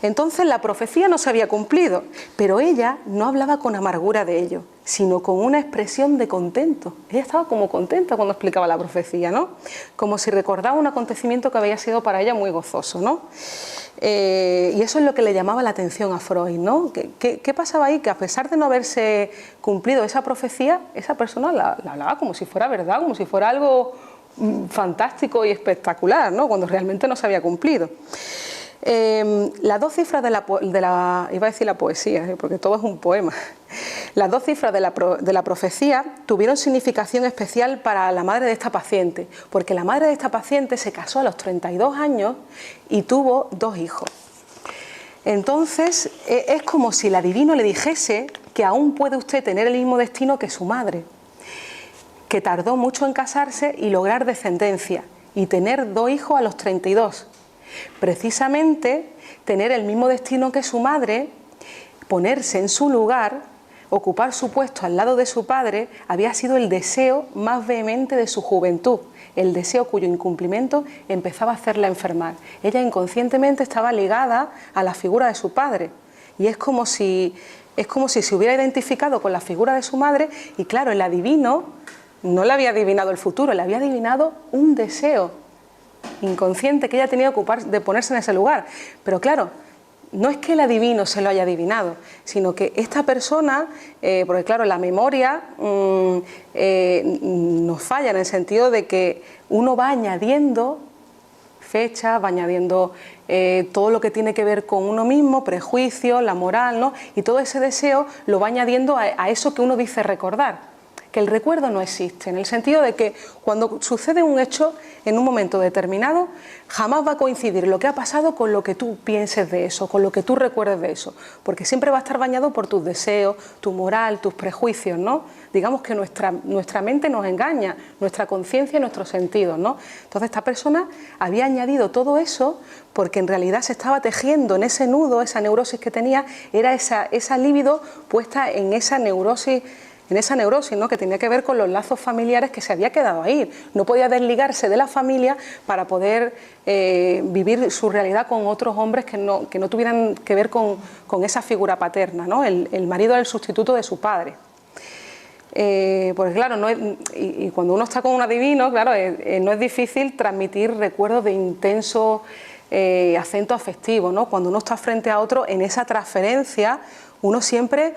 Entonces la profecía no se había cumplido, pero ella no hablaba con amargura de ello, sino con una expresión de contento. Ella estaba como contenta cuando explicaba la profecía, ¿no? Como si recordaba un acontecimiento que había sido para ella muy gozoso, ¿no? Y eso es lo que le llamaba la atención a Freud, ¿no? ¿Qué pasaba ahí? Que a pesar de no haberse cumplido esa profecía, esa persona la hablaba como si fuera verdad, como si fuera algo fantástico y espectacular, ¿no? Cuando realmente no se había cumplido. Las 2 cifras iba a decir la poesía, porque todo es un poema. Las 2 cifras de la profecía tuvieron significación especial para la madre de esta paciente, porque la madre de esta paciente se casó a los 32 años y tuvo 2 hijos. Entonces es como si el adivino le dijese que aún puede usted tener el mismo destino que su madre, que tardó mucho en casarse y lograr descendencia, y tener 2 hijos a los 32. Precisamente tener el mismo destino que su madre, ponerse en su lugar, ocupar su puesto al lado de su padre, había sido el deseo más vehemente de su juventud, el deseo cuyo incumplimiento empezaba a hacerla enfermar. Ella inconscientemente estaba ligada a la figura de su padre y es como si se hubiera identificado con la figura de su madre y claro, el adivino no le había adivinado el futuro, le había adivinado un deseo inconsciente que ella tenía que ocupar de ponerse en ese lugar. Pero claro, no es que el adivino se lo haya adivinado, sino que esta persona, porque claro, la memoria nos falla en el sentido de que uno va añadiendo fechas, va añadiendo todo lo que tiene que ver con uno mismo, prejuicios, la moral, ¿no? Y todo ese deseo lo va añadiendo a eso que uno dice recordar. que el recuerdo no existe, en el sentido de que cuando sucede un hecho en un momento determinado, jamás va a coincidir lo que ha pasado con lo que tú pienses de eso, con lo que tú recuerdes de eso, porque siempre va a estar bañado por tus deseos, tu moral, tus prejuicios, ¿no? Digamos que nuestra mente nos engaña, nuestra conciencia y nuestros sentidos, ¿no? Entonces esta persona había añadido todo eso porque en realidad se estaba tejiendo en ese nudo, esa neurosis que tenía, era esa libido puesta en esa neurosis, ¿no? Que tenía que ver con los lazos familiares que se había quedado ahí. No podía desligarse de la familia para poder vivir su realidad con otros hombres que no tuvieran que ver con esa figura paterna, ¿no? El marido era el sustituto de su padre. Porque claro, y cuando uno está con un adivino, claro, no es difícil transmitir recuerdos de intenso acento afectivo, ¿no? Cuando uno está frente a otro, en esa transferencia uno siempre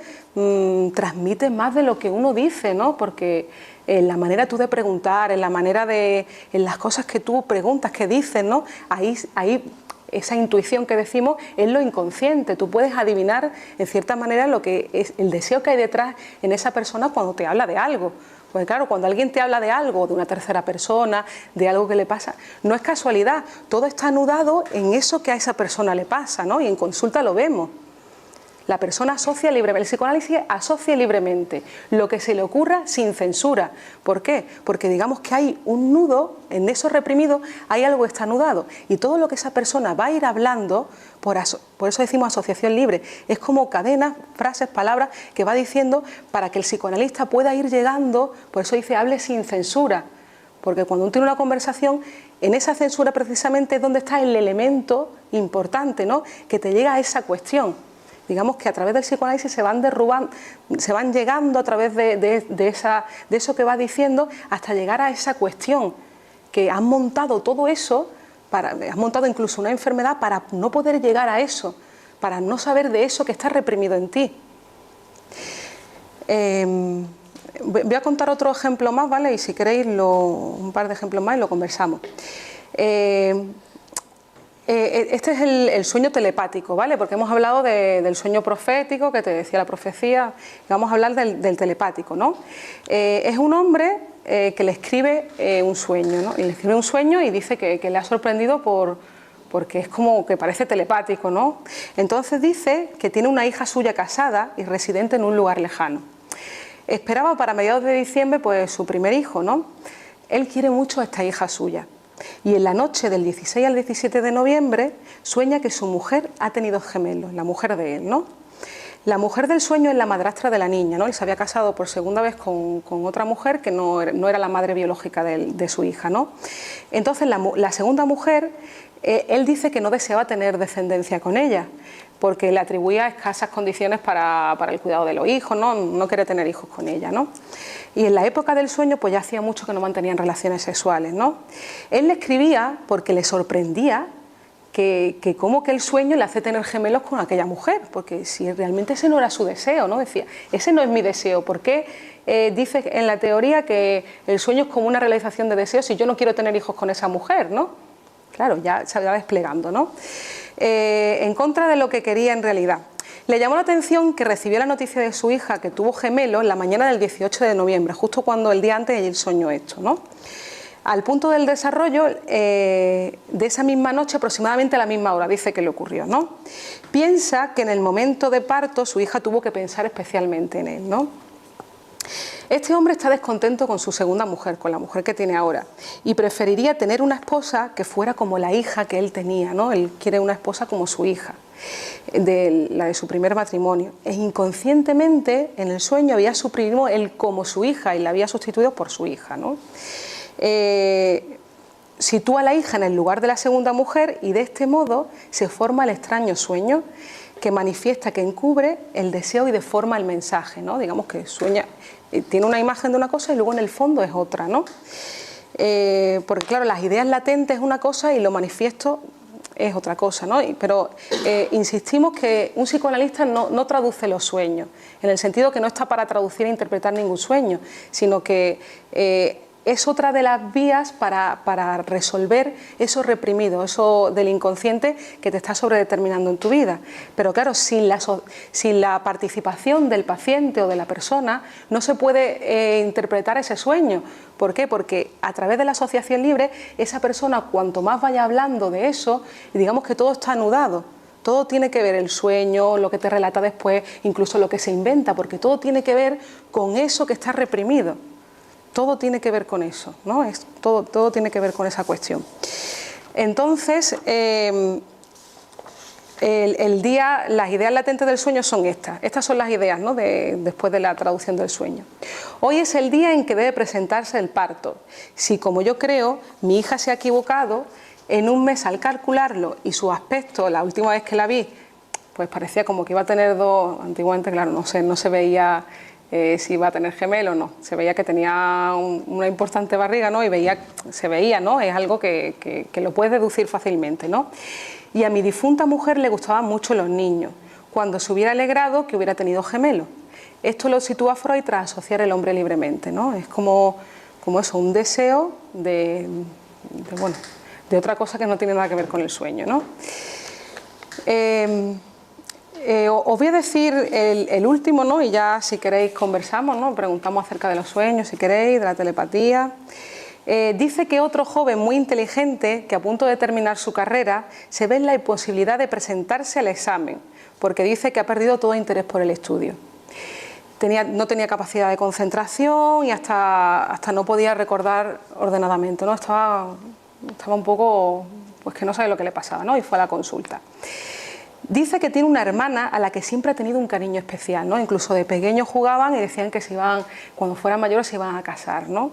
transmite más de lo que uno dice, ¿no? Porque en la manera tú de preguntar, en las cosas que tú preguntas, que dices, ¿no? Ahí esa intuición que decimos es lo inconsciente. Tú puedes adivinar en cierta manera lo que es el deseo que hay detrás en esa persona cuando te habla de algo. Porque claro, cuando alguien te habla de algo, de una tercera persona, de algo que le pasa, no es casualidad, todo está anudado en eso que a esa persona le pasa, ¿no? Y en consulta lo vemos. La persona asocia libremente, el psicoanálisis asocia libremente lo que se le ocurra sin censura. ¿Por qué? Porque digamos que hay un nudo, en eso reprimido hay algo que está anudado y todo lo que esa persona va a ir hablando, por eso decimos asociación libre, es como cadenas, frases, palabras que va diciendo para que el psicoanalista pueda ir llegando, por eso dice hable sin censura, porque cuando uno tiene una conversación, en esa censura precisamente es donde está el elemento importante, ¿no? Que te llega a esa cuestión. Digamos que a través del psicoanálisis se van derrubando, se van llegando a través de eso que va diciendo hasta llegar a esa cuestión, que han montado todo eso, has montado incluso una enfermedad para no poder llegar a eso, para no saber de eso que está reprimido en ti. Voy a contar otro ejemplo más, ¿vale? Y si queréis un par de ejemplos más y lo conversamos. Este es el sueño telepático, ¿vale? Porque hemos hablado del sueño profético, que te decía la profecía, y vamos a hablar del telepático, ¿no? Es un hombre que le escribe un sueño, ¿no? Y le escribe un sueño y dice que le ha sorprendido porque es como que parece telepático, ¿no? Entonces dice que tiene una hija suya casada y residente en un lugar lejano. Esperaba para mediados de diciembre pues su primer hijo, ¿no? Él quiere mucho a esta hija suya. Y en la noche del 16 al 17 de noviembre sueña que su mujer ha tenido gemelos, la mujer de él, ¿no? La mujer del sueño es la madrastra de la niña, ¿no? Él se había casado por segunda vez con otra mujer que no era la madre biológica de su hija, ¿no? Entonces la segunda mujer, él dice que no deseaba tener descendencia con ella, porque le atribuía escasas condiciones para el cuidado de los hijos, no quiere tener hijos con ella, ¿no? Y en la época del sueño pues ya hacía mucho que no mantenían relaciones sexuales, ¿no? Él le escribía porque le sorprendía que como que el sueño le hace tener gemelos con aquella mujer, porque si realmente ese no era su deseo, ¿no? Decía, ese no es mi deseo, ¿por qué dice en la teoría que el sueño es como una realización de deseos si yo no quiero tener hijos con esa mujer, ¿no? Claro, ya se va desplegando, ¿no? En contra de lo que quería en realidad. Le llamó la atención que recibió la noticia de su hija que tuvo gemelos en la mañana del 18 de noviembre, justo cuando el día antes él soñó esto, ¿no? Al punto del desarrollo de esa misma noche, aproximadamente a la misma hora, dice que le ocurrió, ¿no? Piensa que en el momento de parto su hija tuvo que pensar especialmente en él, ¿no? Este hombre está descontento con su segunda mujer, con la mujer que tiene ahora, y preferiría tener una esposa que fuera como la hija que él tenía, ¿no? Él quiere una esposa como su hija, la de su primer matrimonio. E inconscientemente, en el sueño, había suprimido él como su hija y la había sustituido por su hija, ¿no? Sitúa a la hija en el lugar de la segunda mujer y de este modo se forma el extraño sueño que manifiesta, que encubre el deseo y deforma el mensaje, ¿no? Digamos que sueña, tiene una imagen de una cosa y luego en el fondo es otra, ¿no? Porque claro, las ideas latentes es una cosa y lo manifiesto es otra cosa, ¿no? Pero insistimos que un psicoanalista no traduce los sueños, en el sentido que no está para traducir e interpretar ningún sueño, sino que es otra de las vías para resolver eso reprimido, eso del inconsciente que te está sobredeterminando en tu vida. Pero claro, sin la participación del paciente o de la persona no se puede interpretar ese sueño. ¿Por qué? Porque a través de la asociación libre, esa persona, cuanto más vaya hablando de eso, digamos que todo está anudado. Todo tiene que ver, el sueño, lo que te relata después, incluso lo que se inventa, porque todo tiene que ver con eso que está reprimido. Todo tiene que ver con eso, ¿no? Todo tiene que ver con esa cuestión. Entonces, las ideas latentes del sueño son estas. Estas son las ideas, ¿no?, después de la traducción del sueño. Hoy es el día en que debe presentarse el parto. Si, como yo creo, mi hija se ha equivocado, en un mes al calcularlo y su aspecto, la última vez que la vi, pues parecía como que iba a tener dos, antiguamente, claro, no se veía si iba a tener gemelo o no, se veía que tenía una importante barriga, ¿no? Y se veía, ¿no? Es algo que lo puedes deducir fácilmente, ¿no? Y a mi difunta mujer le gustaban mucho los niños, cuando se hubiera alegrado que hubiera tenido gemelo. Esto lo sitúa Freud tras asociar el hombre libremente, ¿no? Es como eso, un deseo de otra cosa que no tiene nada que ver con el sueño, ¿no? Os voy a decir el último, ¿no? Y ya, si queréis, conversamos, ¿no? Preguntamos acerca de los sueños, si queréis, de la telepatía. Dice que otro joven muy inteligente, que a punto de terminar su carrera, se ve en la imposibilidad de presentarse al examen, porque dice que ha perdido todo interés por el estudio. No tenía capacidad de concentración y hasta no podía recordar ordenadamente, ¿no? Estaba un poco, pues que no sabe lo que le pasaba, ¿no? Y fue a la consulta. Dice que tiene una hermana a la que siempre ha tenido un cariño especial, ¿no? Incluso de pequeños jugaban y decían que cuando fueran mayores se iban a casar, ¿no?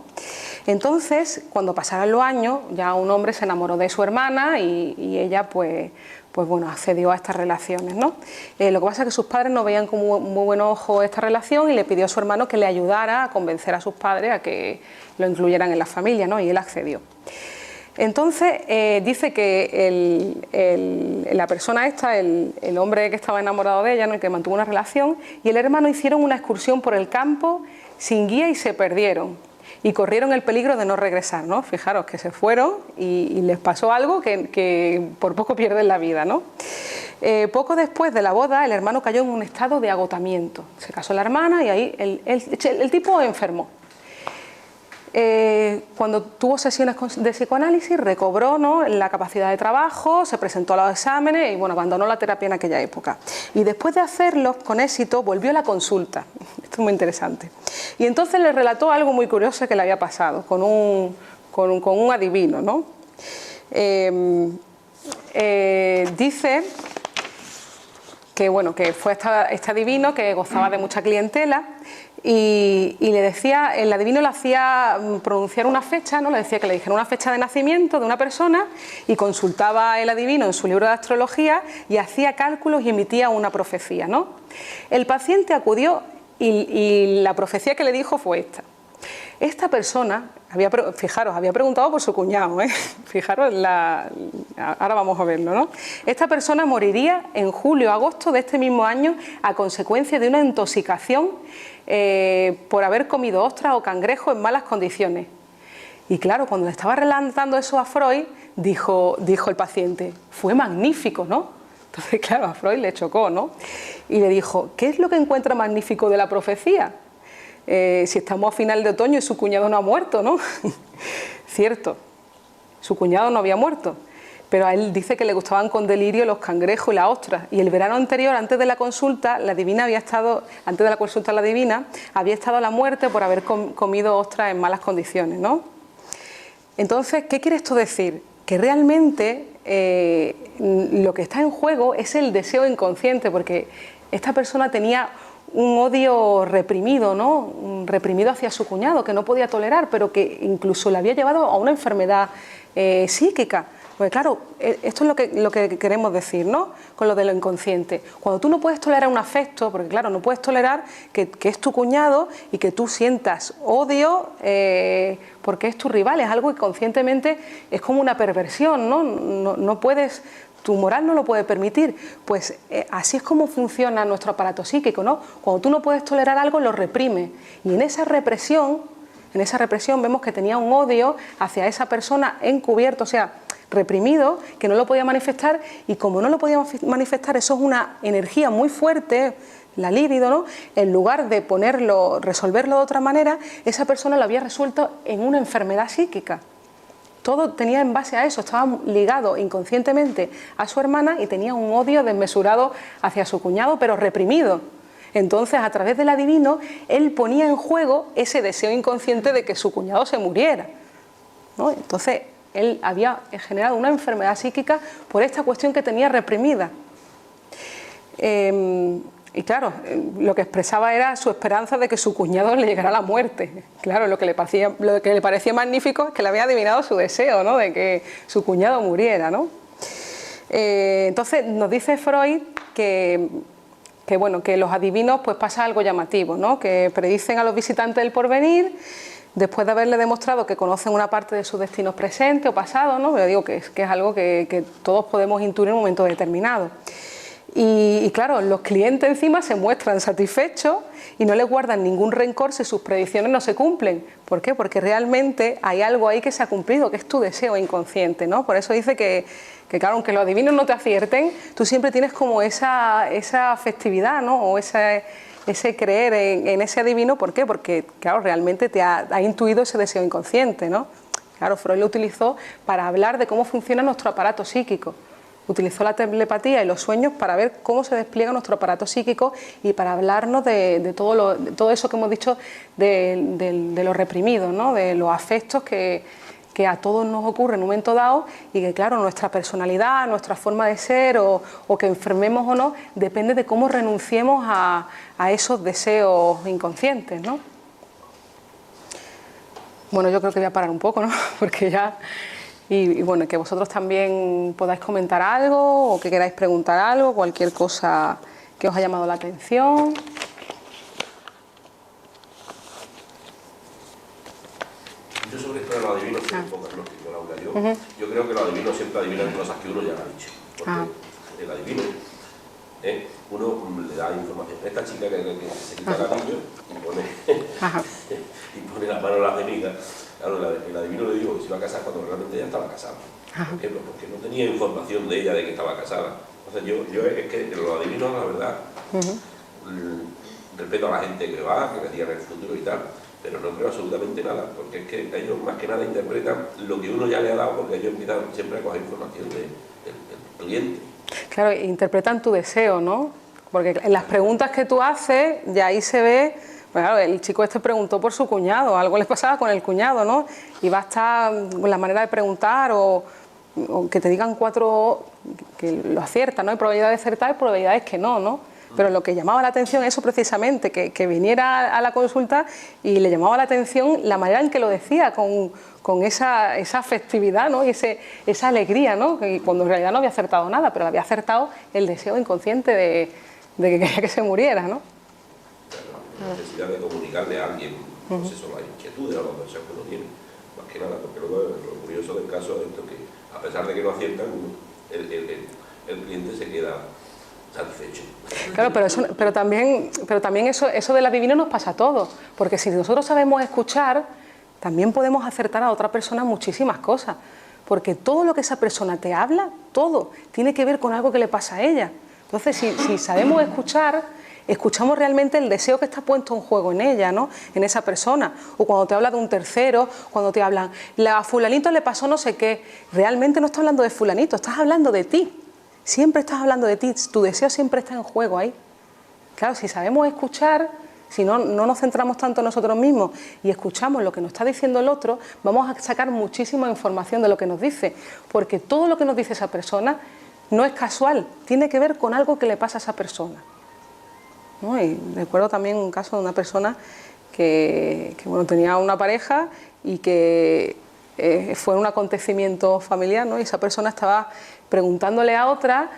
Entonces, cuando pasaron los años, ya un hombre se enamoró de su hermana y ella, pues bueno, accedió a estas relaciones, ¿no? Lo que pasa es que sus padres no veían con muy buen ojo esta relación y le pidió a su hermano que le ayudara a convencer a sus padres a que lo incluyeran en la familia, ¿no? Y él accedió. Entonces, dice que la persona esta, el hombre que estaba enamorado de ella, ¿no?, el que mantuvo una relación, y el hermano hicieron una excursión por el campo sin guía y se perdieron. Y corrieron el peligro de no regresar, ¿no? Fijaros que se fueron y les pasó algo que por poco pierden la vida, ¿no? Poco después de la boda, el hermano cayó en un estado de agotamiento. Se casó la hermana y ahí el tipo enfermó. Cuando tuvo sesiones de psicoanálisis, recobró, ¿no?, la capacidad de trabajo, se presentó a los exámenes y bueno, abandonó la terapia en aquella época. Y después de hacerlo con éxito, volvió a la consulta. Esto es muy interesante. Y entonces le relató algo muy curioso que le había pasado con un adivino, ¿no? Dice que, bueno, que fue este adivino que gozaba de mucha clientela y le decía, el adivino le hacía pronunciar una fecha, ¿no? Le decía que le dijera una fecha de nacimiento de una persona y consultaba el adivino en su libro de astrología y hacía cálculos y emitía una profecía, ¿no? El paciente acudió y la profecía que le dijo fue esta. Esta persona, fijaros, había preguntado por su cuñado, ¿eh? Fijaros, ahora vamos a verlo, ¿no? Esta persona moriría en julio o agosto de este mismo año a consecuencia de una intoxicación por haber comido ostras o cangrejo en malas condiciones. Y claro, cuando le estaba relatando eso a Freud, dijo el paciente, fue magnífico, ¿no? Entonces, claro, a Freud le chocó, ¿no? Y le dijo, ¿qué es lo que encuentra magnífico de la profecía? Si estamos a final de otoño y su cuñado no ha muerto, ¿no? Cierto, su cuñado no había muerto, pero a él dice que le gustaban con delirio los cangrejos y las ostras. Y el verano anterior, antes de la consulta, antes de la consulta la divina, había estado a la muerte por haber comido ostras en malas condiciones, ¿no? Entonces, ¿qué quiere esto decir? Que realmente lo que está en juego es el deseo inconsciente, porque esta persona tenía un odio reprimido, ¿no? Reprimido hacia su cuñado, que no podía tolerar, pero que incluso le había llevado a una enfermedad psíquica. Porque claro, esto es lo que queremos decir, ¿no?, con lo de lo inconsciente. Cuando tú no puedes tolerar un afecto, porque claro, no puedes tolerar que es tu cuñado y que tú sientas odio porque es tu rival, es algo que conscientemente es como una perversión, ¿no? No puedes... Tu moral no lo puede permitir. Pues así es como funciona nuestro aparato psíquico, ¿no? Cuando tú no puedes tolerar algo, lo reprime. Y en esa represión En esa represión vemos que tenía un odio hacia esa persona encubierto, o sea, reprimido, que no lo podía manifestar, y como no lo podía manifestar, eso es una energía muy fuerte, la libido, ¿no? En lugar de resolverlo de otra manera, esa persona lo había resuelto en una enfermedad psíquica. Todo tenía en base a eso, estaba ligado inconscientemente a su hermana y tenía un odio desmesurado hacia su cuñado, pero reprimido. Entonces, a través del adivino, él ponía en juego ese deseo inconsciente de que su cuñado se muriera, ¿no? Entonces, él había generado una enfermedad psíquica por esta cuestión que tenía reprimida. Y claro, lo que expresaba era su esperanza de que su cuñado le llegara la muerte. Claro, lo que le parecía magnífico es que le había adivinado su deseo, ¿no? De que su cuñado muriera, ¿no? Entonces nos dice Freud que los adivinos pues pasa algo llamativo, ¿no? Que predicen a los visitantes del porvenir después de haberle demostrado que conocen una parte de sus destinos presentes o pasados, ¿no? Pero digo que es algo que todos podemos intuir en un momento determinado. Y claro, los clientes encima se muestran satisfechos y no les guardan ningún rencor si sus predicciones no se cumplen. ¿Por qué? Porque realmente hay algo ahí que se ha cumplido, que es tu deseo inconsciente, ¿no? Por eso dice que claro, aunque los adivinos no te acierten, tú siempre tienes como esa afectividad, ¿no? O ese creer en ese adivino. ¿Por qué? Porque, claro, realmente te ha intuido ese deseo inconsciente, ¿no? Claro, Freud lo utilizó para hablar de cómo funciona nuestro aparato psíquico. Utilizó la telepatía y los sueños para ver cómo se despliega nuestro aparato psíquico y para hablarnos de todo eso que hemos dicho de lo reprimido, ¿no? De los afectos que a todos nos ocurre en un momento dado y que, claro, nuestra personalidad, nuestra forma de ser o que enfermemos o no, depende de cómo renunciemos a esos deseos inconscientes, ¿no? Bueno, yo creo que voy a parar un poco, ¿no? Porque ya... Y bueno, que vosotros también podáis comentar algo o que queráis preguntar algo, cualquier cosa que os haya llamado la atención. Yo sobre esto de los adivinos soy un poco agnóstico, Laura. Yo creo que los adivinos siempre adivinan cosas que uno ya ha dicho. Porque el adivino, uno le da información. Esta chica que se quita el anillo y pone la mano en la ceniza. Claro, el adivino le dijo que se iba a casar cuando realmente ella estaba casada. ¿Por qué? Pues porque no tenía información de ella de que estaba casada. Entonces yo es que los adivinos, la verdad, respeto a la gente que va, que decía en el futuro y tal, pero no creo absolutamente nada, porque es que ellos más que nada interpretan lo que uno ya le ha dado, porque ellos empiezan siempre a coger información del cliente. Claro, interpretan tu deseo, ¿no? Porque en las preguntas que tú haces, ya ahí se ve... Bueno, claro, el chico este preguntó por su cuñado, algo les pasaba con el cuñado, ¿no? Y basta con la manera de preguntar o que te digan 4 que lo aciertan, ¿no? Hay probabilidades de acertar y probabilidades que no, ¿no? Pero lo que llamaba la atención es eso precisamente, que viniera a la consulta y le llamaba la atención la manera en que lo decía, con esa afectividad, ¿no? Y esa alegría, ¿no? Que cuando en realidad no había acertado nada, pero había acertado el deseo inconsciente de que quería que se muriera, ¿no? La necesidad de comunicarle a alguien, pues eso, las inquietudes o los deseos que uno tiene, más que nada, porque luego lo curioso del caso es esto, que a pesar de que no aciertan, el cliente se queda satisfecho. Claro, pero también eso del adivino nos pasa a todos, porque si nosotros sabemos escuchar, también podemos acertar a otra persona muchísimas cosas, porque todo lo que esa persona te habla, todo, tiene que ver con algo que le pasa a ella. Entonces, si sabemos escuchar, escuchamos realmente el deseo que está puesto en juego en ella, ¿no? En esa persona. O cuando te habla de un tercero, cuando te hablan, a fulanito le pasó no sé qué, realmente no estás hablando de fulanito, estás hablando de ti. Siempre estás hablando de ti, tu deseo siempre está en juego ahí. Claro, si sabemos escuchar, si no nos centramos tanto en nosotros mismos y escuchamos lo que nos está diciendo el otro, vamos a sacar muchísima información de lo que nos dice, porque todo lo que nos dice esa persona no es casual, tiene que ver con algo que le pasa a esa persona, ¿no? Y recuerdo también un caso de una persona que bueno, tenía una pareja y que fue un acontecimiento familiar, ¿no? Y esa persona estaba preguntándole a otra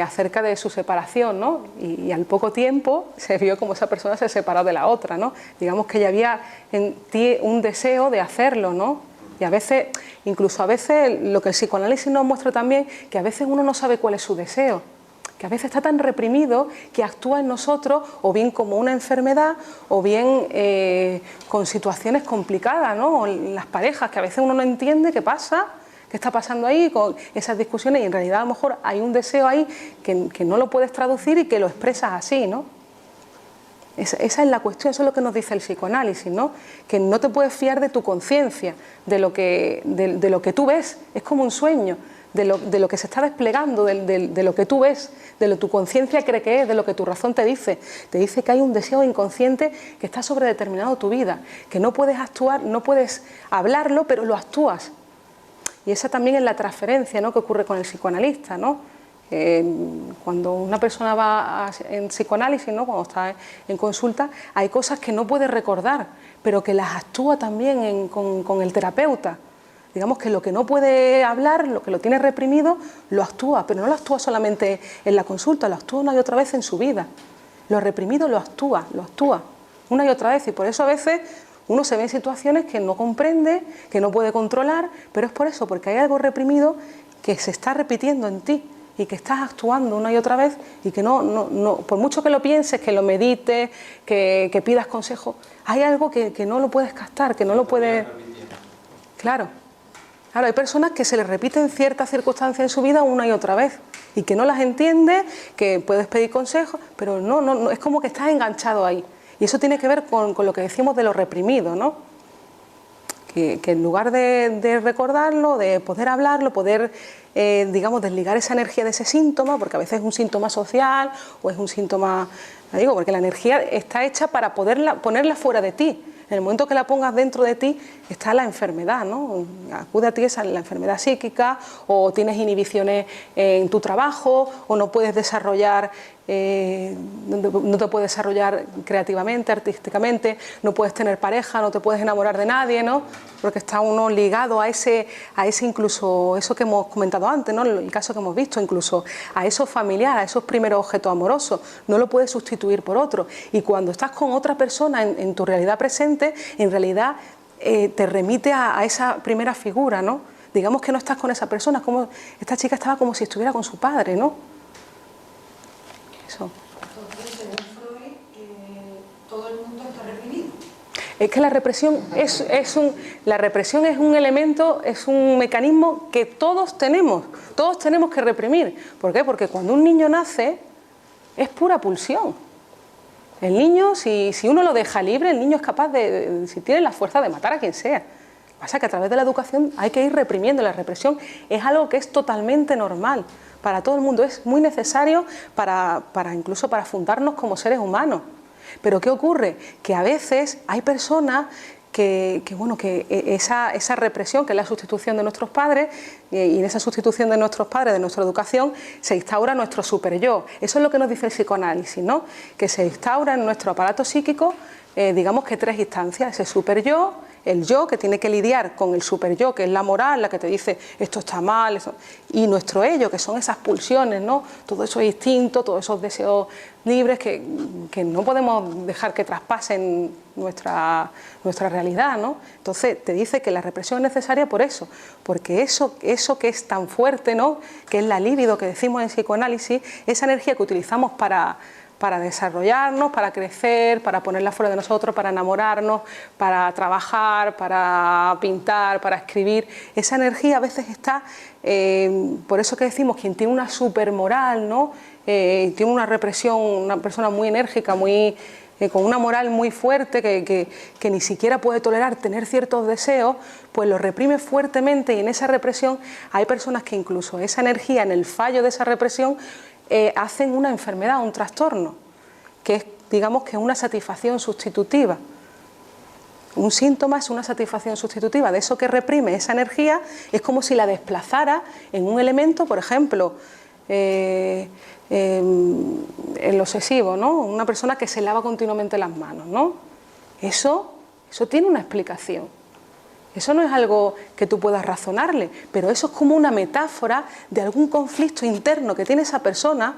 acerca de su separación, ¿no? Y al poco tiempo se vio como esa persona se separó de la otra, ¿no? Digamos que ya había en ti un deseo de hacerlo, ¿no? Y a veces, incluso a veces, lo que el psicoanálisis nos muestra también, que a veces uno no sabe cuál es su deseo, que a veces está tan reprimido que actúa en nosotros o bien como una enfermedad o bien con situaciones complicadas, ¿no? O las parejas, que a veces uno no entiende qué pasa, qué está pasando ahí con esas discusiones, y en realidad a lo mejor hay un deseo ahí que no lo puedes traducir y que lo expresas así, ¿no? Esa es la cuestión, eso es lo que nos dice el psicoanálisis, ¿no? Que no te puedes fiar de tu conciencia, de lo que tú ves, es como un sueño, de lo que se está desplegando, de lo que tú ves, de lo que tu conciencia cree que es, de lo que tu razón te dice que hay un deseo inconsciente que está sobredeterminado tu vida, que no puedes actuar, no puedes hablarlo, pero lo actúas. Y esa también es la transferencia, ¿no?, que ocurre con el psicoanalista, ¿no? Cuando una persona va en psicoanálisis, ¿no?, cuando está en consulta, hay cosas que no puede recordar, pero que las actúa también con el terapeuta. Digamos que lo que no puede hablar, lo que lo tiene reprimido, lo actúa, pero no lo actúa solamente en la consulta, lo actúa una y otra vez en su vida. Lo reprimido lo actúa una y otra vez, y por eso a veces uno se ve en situaciones que no comprende, que no puede controlar, pero es por eso, porque hay algo reprimido que se está repitiendo en ti y que estás actuando una y otra vez, y que no por mucho que lo pienses, que lo medites, que pidas consejo, hay algo que no lo puedes captar, que no lo puedes... Claro, hay personas que se les repiten ciertas circunstancias en su vida una y otra vez y que no las entiende, que puedes pedir consejos, pero no, es como que estás enganchado ahí. Y eso tiene que ver con lo que decimos de lo reprimido, ¿no? Que en lugar de recordarlo, de poder hablarlo, poder, digamos, desligar esa energía de ese síntoma, porque a veces es un síntoma social o es un síntoma, digo, porque la energía está hecha para ponerla fuera de ti. En el momento que la pongas dentro de ti está la enfermedad, ¿no? Acude a ti esa la enfermedad psíquica, o tienes inhibiciones en tu trabajo, o no puedes desarrollar, no te puedes desarrollar creativamente, artísticamente, no puedes tener pareja, no te puedes enamorar de nadie, ¿no? Porque está uno ligado a ese incluso, eso que hemos comentado antes, ¿no? El caso que hemos visto, incluso a eso familiar, a esos primeros objetos amorosos, no lo puedes sustituir por otro. Y cuando estás con otra persona en tu realidad presente, en realidad te remite a esa primera figura, ¿no? Digamos que no estás con esa persona, como esta chica estaba como si estuviera con su padre, ¿no? Eso. Entonces, según Freud, todo el mundo está reprimido. Es que la represión es un elemento, es un mecanismo que todos tenemos que reprimir. ¿Por qué? Porque cuando un niño nace es pura pulsión. El niño, si uno lo deja libre, el niño es capaz si tiene la fuerza de matar a quien sea. Pasa que a través de la educación hay que ir reprimiendo. La represión es algo que es totalmente normal para todo el mundo, es muy necesario incluso para fundarnos como seres humanos. Pero ¿qué ocurre? Que a veces hay personas que esa represión, que es la sustitución de nuestros padres, y en esa sustitución de nuestros padres, de nuestra educación, se instaura nuestro superyo. Eso es lo que nos dice el psicoanálisis, ¿no? Que se instaura en nuestro aparato psíquico, digamos que 3 instancias: ese superyo, el yo, que tiene que lidiar con el superyo, que es la moral, la que te dice esto está mal, eso, y nuestro ello, que son esas pulsiones, ¿no? Todos esos instintos, todos esos deseos libres que no podemos dejar que traspasen nuestra realidad, ¿no? Entonces te dice que la represión es necesaria por eso, porque eso que es tan fuerte, ¿no?, que es la libido que decimos en psicoanálisis, esa energía que utilizamos para desarrollarnos, para crecer, para ponerla fuera de nosotros, para enamorarnos, para trabajar, para pintar, para escribir. Esa energía a veces está, por eso que decimos, quien tiene una supermoral, ¿no?, tiene una represión, una persona muy enérgica, con una moral muy fuerte, que ni siquiera puede tolerar tener ciertos deseos, pues lo reprime fuertemente, y en esa represión hay personas que incluso esa energía, en el fallo de esa represión, hacen una enfermedad, un trastorno, que es, digamos, que una satisfacción sustitutiva. Un síntoma es una satisfacción sustitutiva de eso que reprime esa energía, es como si la desplazara en un elemento, por ejemplo, el obsesivo, ¿no? Una persona que se lava continuamente las manos, ¿no? Eso tiene una explicación. Eso no es algo que tú puedas razonarle, pero eso es como una metáfora de algún conflicto interno que tiene esa persona,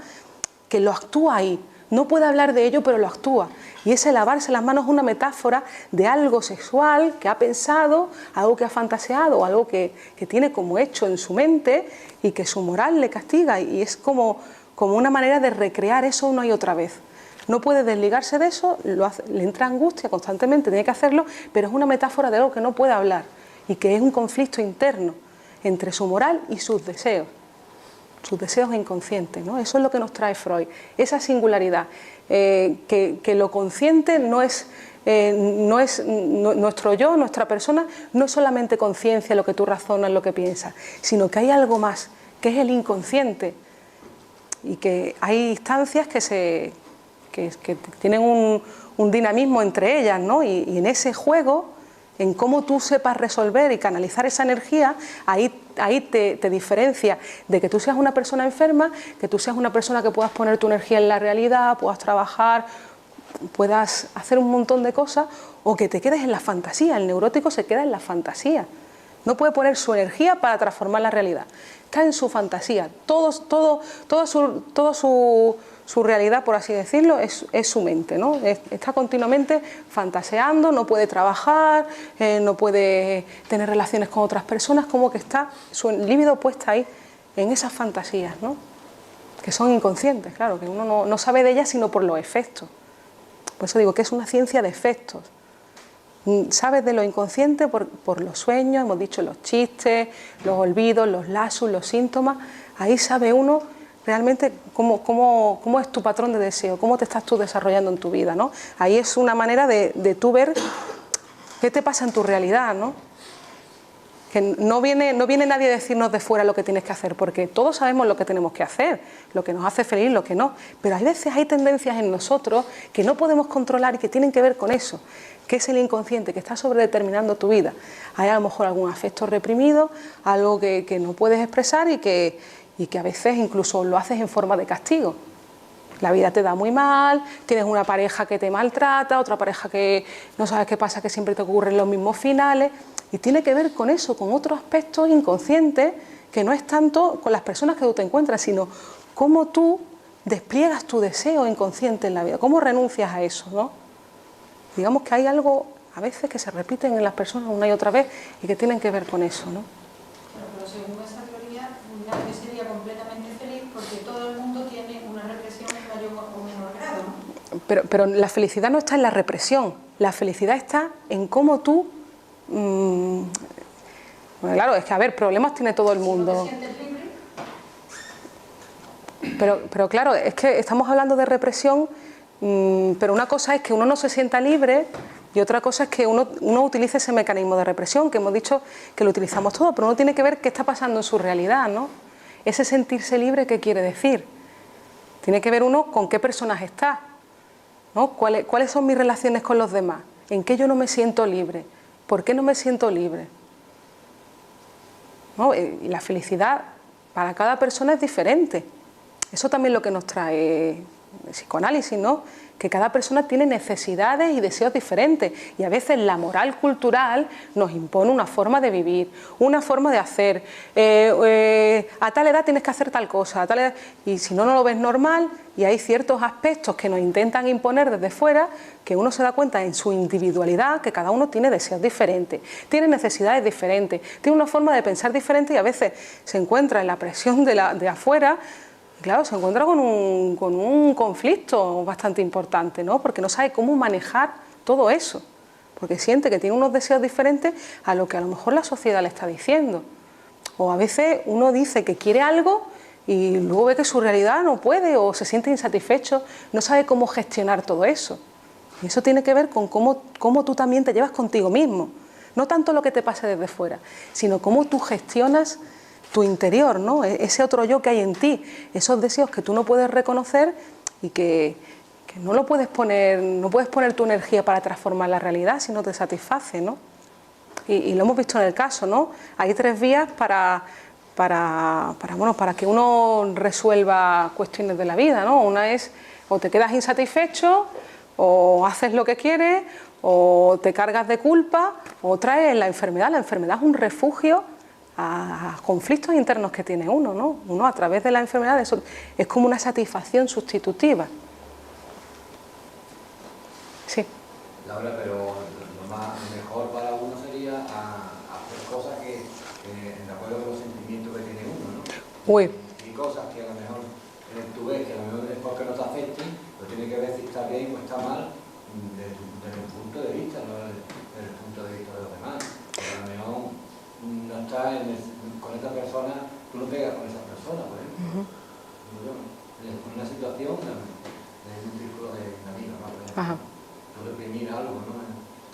que lo actúa ahí. No puede hablar de ello, pero lo actúa. Y ese lavarse las manos es una metáfora de algo sexual que ha pensado, algo que ha fantaseado, algo que tiene como hecho en su mente y que su moral le castiga. Y es como como una manera de recrear eso una y otra vez. No puede desligarse de eso, le entra angustia constantemente, tiene que hacerlo, pero es una metáfora de algo que no puede hablar y que es un conflicto interno entre su moral y sus deseos inconscientes, ¿no? Eso es lo que nos trae Freud, esa singularidad, que lo consciente no es nuestro yo, nuestra persona, no es solamente conciencia, lo que tú razonas, lo que piensas, sino que hay algo más, que es el inconsciente, y que hay instancias que tienen un dinamismo entre ellas, ¿no? Y en ese juego, en cómo tú sepas resolver y canalizar esa energía, ahí te diferencia de que tú seas una persona enferma, que tú seas una persona que puedas poner tu energía en la realidad, puedas trabajar, puedas hacer un montón de cosas, o que te quedes en la fantasía. El neurótico se queda en la fantasía, no puede poner su energía para transformar la realidad, está en su fantasía, toda su realidad, por así decirlo, es su mente, ¿no? Está continuamente fantaseando, no puede trabajar, no puede tener relaciones con otras personas, como que está su libido puesta ahí, en esas fantasías, ¿no? Que son inconscientes, claro, que uno no sabe de ellas sino por los efectos. Por eso digo que es una ciencia de efectos. Sabes de lo inconsciente por los sueños, hemos dicho los chistes, los olvidos, los lapsus, los síntomas. Ahí sabe uno realmente cómo es tu patrón de deseo, cómo te estás tú desarrollando en tu vida, ¿no? Ahí es una manera de tú ver qué te pasa en tu realidad, ¿no? Que no viene nadie a decirnos de fuera lo que tienes que hacer, porque todos sabemos lo que tenemos que hacer, lo que nos hace feliz, lo que no. Pero hay veces hay tendencias en nosotros que no podemos controlar y que tienen que ver con eso, que es el inconsciente, que está sobredeterminando tu vida. Hay a lo mejor algún afecto reprimido, algo que no puedes expresar y que a veces incluso lo haces en forma de castigo. La vida te da muy mal, tienes una pareja que te maltrata, otra pareja que no sabes qué pasa, que siempre te ocurren los mismos finales, y tiene que ver con eso, con otros aspectos inconscientes que no es tanto con las personas que tú te encuentras, sino cómo tú despliegas tu deseo inconsciente en la vida, cómo renuncias a eso, ¿no? Digamos que hay algo a veces que se repiten en las personas una y otra vez y que tienen que ver con eso, ¿no? Pero según esa teoría, nadie sería completamente feliz porque todo el mundo tiene una represión en mayor o menor grado, ¿no? Pero la felicidad no está en la represión, la felicidad está en cómo tú... Bueno, claro, es que a ver, problemas tiene todo el mundo. Si no te sientes libre. Pero claro, es que estamos hablando de represión, pero una cosa es que uno no se sienta libre y otra cosa es que uno utilice ese mecanismo de represión, que hemos dicho que lo utilizamos todo, pero uno tiene que ver qué está pasando en su realidad, ¿no? Ese sentirse libre, ¿qué quiere decir? Tiene que ver uno con qué personas está, ¿no? ¿Cuáles son mis relaciones con los demás? ¿En qué yo no me siento libre? ¿Por qué no me siento libre? ¿No? Y la felicidad para cada persona es diferente. Eso también es lo que nos trae el psicoanálisis, ¿no? Que cada persona tiene necesidades y deseos diferentes y a veces la moral cultural nos impone una forma de vivir, una forma de hacer. A tal edad tienes que hacer tal cosa, a tal edad, y si no, no lo ves normal, y hay ciertos aspectos que nos intentan imponer desde fuera que uno se da cuenta en su individualidad que cada uno tiene deseos diferentes, tiene necesidades diferentes, tiene una forma de pensar diferente y a veces se encuentra en la presión de afuera. Claro, se encuentra con un conflicto bastante importante, ¿no? Porque no sabe cómo manejar todo eso, porque siente que tiene unos deseos diferentes a lo que a lo mejor la sociedad le está diciendo. O a veces uno dice que quiere algo y luego ve que su realidad no puede o se siente insatisfecho, no sabe cómo gestionar todo eso. Y eso tiene que ver con cómo tú también te llevas contigo mismo. No tanto lo que te pase desde fuera, sino cómo tú gestionas tu interior, ¿no? Ese otro yo que hay en ti, esos deseos que tú no puedes reconocer y que no lo puedes poner, no puedes poner tu energía para transformar la realidad si no te satisface, ¿no? Y lo hemos visto en el caso, ¿no? Hay 3 vías para que uno resuelva cuestiones de la vida, ¿no? Una es o te quedas insatisfecho o haces lo que quieres o te cargas de culpa, o traes la enfermedad. La enfermedad es un refugio a conflictos internos que tiene uno, ¿no? Uno a través de la enfermedad, eso es como una satisfacción sustitutiva. Sí. Laura, pero lo mejor para uno sería hacer cosas que de acuerdo con los sentimientos que tiene uno, ¿no? Uy. Y cosas que a lo mejor tú ves que a lo mejor es porque no te afecte, pero tiene que ver si está bien o está mal desde un punto de vista, no desde el punto de vista de los demás. Pero a lo mejor no estás con esa persona, tú no pegas con esa persona, por ejemplo. En una situación de un círculo de amigos, ¿no? Tú reprimir algo, ¿no?